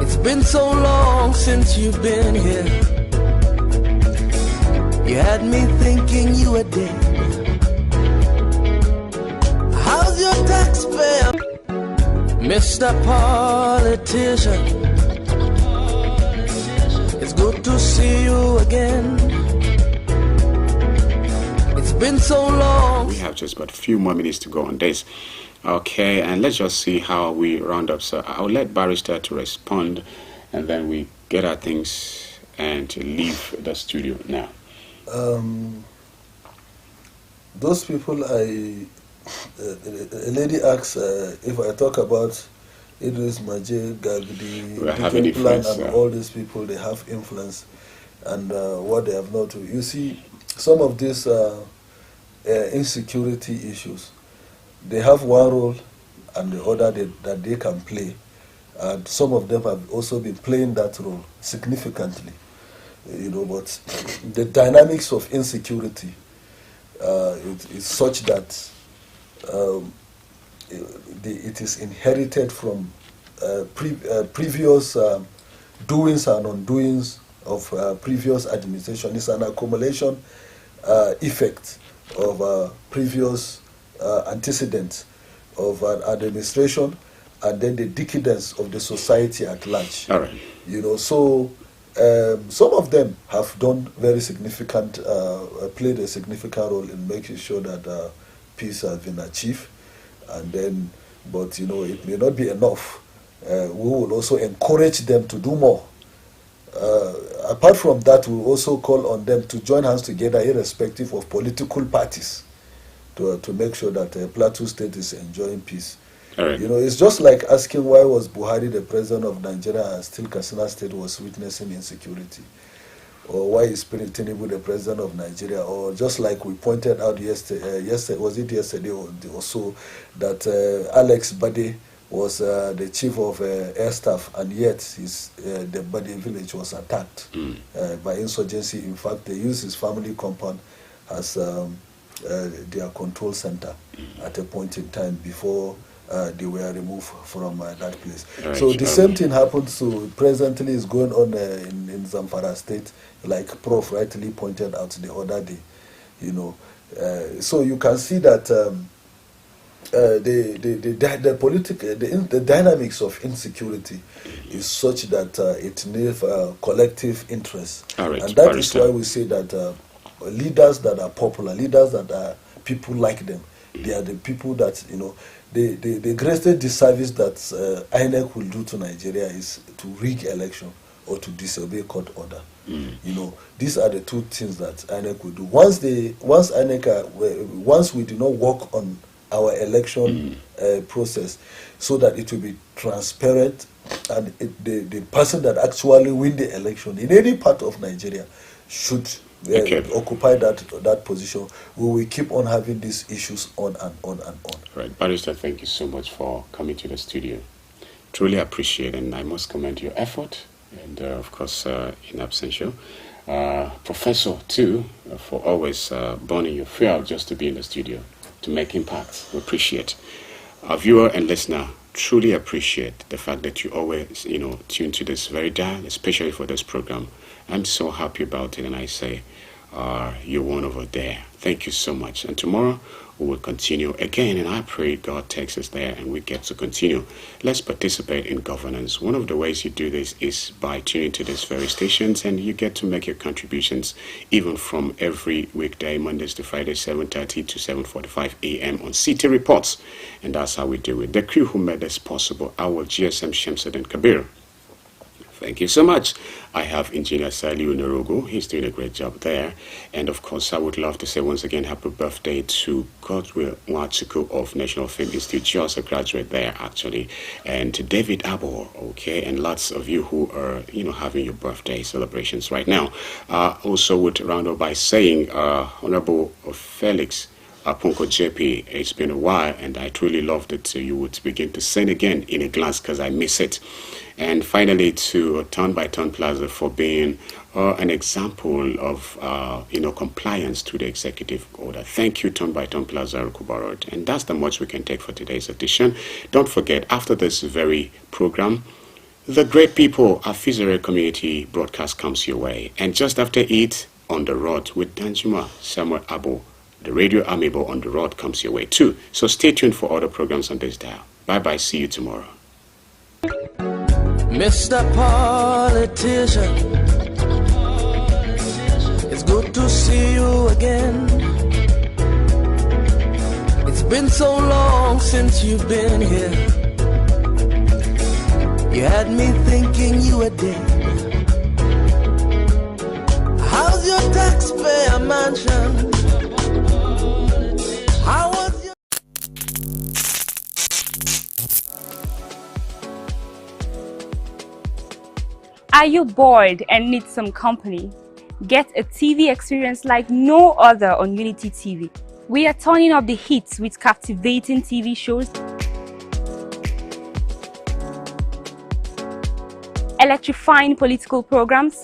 S1: It's been so long since you've been here. You had me thinking you were dead. How's your taxpayer? Mr. Politician, it's good to see you again. It's been so long.
S3: We have just about a few more minutes to go on this. Okay, and let's just see how we round up. So I'll let Barrister to respond, and then we get our things and leave the studio now.
S4: Those people, a lady asks if I talk about Idris Maje, Gagdi, Dikin Plan, and all these people, they have influence, and what they have not. You see, some of these insecurity issues, they have one role and the other that they can play. And some of them have also been playing that role significantly. You know, but the dynamics of insecurity is such that it is inherited from previous doings and undoings of previous administration. It's an accumulation effect of previous antecedents of an administration, and then the decadence of the society at large.
S3: All right.
S4: You know, so some of them have done very significant, played a significant role in making sure that peace has been achieved, and then, but you know, it may not be enough. We will also encourage them to do more. Apart from that, we will also call on them to join hands together, irrespective of political parties, to make sure that Plateau State is enjoying peace.
S3: Right.
S4: You know, it's just like asking why was Buhari the president of Nigeria and still Katsina State was witnessing insecurity, or why is Tinubu the president of Nigeria, or just like we pointed out yesterday, was it yesterday or so, that Alex Bade was the chief of air staff, and yet the Bade village was attacked by insurgency. In fact, they used his family compound as their control center at a point in time before they were removed from that place. Right. So the same thing happens to, presently is going on in Zamfara State, like Prof rightly pointed out the other day. You know, so you can see that the dynamics of insecurity is such that it needs collective interest,
S3: right,
S4: and that is why we say that leaders that are popular, leaders that are people like them, they are the people that, you know, the greatest disservice that INEC will do to Nigeria is to rig election or to disobey court order. You know, these are the two things that INEC will do. Once we do not work on our election process, so that it will be transparent, and the person that actually win the election in any part of Nigeria should occupy that position, we will keep on having these issues on and on and on.
S3: Right. Barrister, thank you so much for coming to the studio. Truly appreciate it, and I must commend your effort, and of course, in absentia. Professor, too, for always burning your fuel just to be in the studio, to make impact. We appreciate. Our viewer and listener truly appreciate the fact that you always, you know, tune to this very dial, especially for this program. I'm so happy about it, and I say, you're one over there. Thank you so much. And tomorrow we will continue again, and I pray God takes us there and we get to continue. Let's participate in governance. One of the ways you do this is by tuning to these very stations, and you get to make your contributions even from every weekday, Mondays to Fridays, 7:30 to 7:45 a.m. on City Reports. And that's how we do it. The crew who made this possible, our GSM Shamsuddin Kabir. Thank you so much. I have Engineer Saliu Norogo. He's doing a great job there. And of course, I would love to say once again, happy birthday to Godwill Nwachukwu of National Film Institute. She also graduated there, actually. And to David Abor, okay, and lots of you who are, you know, having your birthday celebrations right now. Also would round up by saying, Honorable Felix Punko JP, it's been a while, and I truly love that you would begin to sing again in a glance because I miss it. And finally, to Turn by Turn Plaza for being an example of compliance to the executive order. Thank you, Turn by Turn Plaza Rukubarot. And that's the much we can take for today's edition. Don't forget, after this very program, the great people of Fizere Community broadcast comes your way. And just after it, On the Road with Danjuma Samuel Abu, the Radio Amiibo On the Road comes your way too. So stay tuned for other programs on this dial. Bye-bye. See you tomorrow.
S1: Mr. Politician, it's good to see you again. It's been so long since you've been here. You had me thinking you were dead. How's your taxpayer mansion? How was your...
S6: Are you bored and need some company? Get a TV experience like no other on Unity TV. We are turning up the hits with captivating TV shows, electrifying political programs,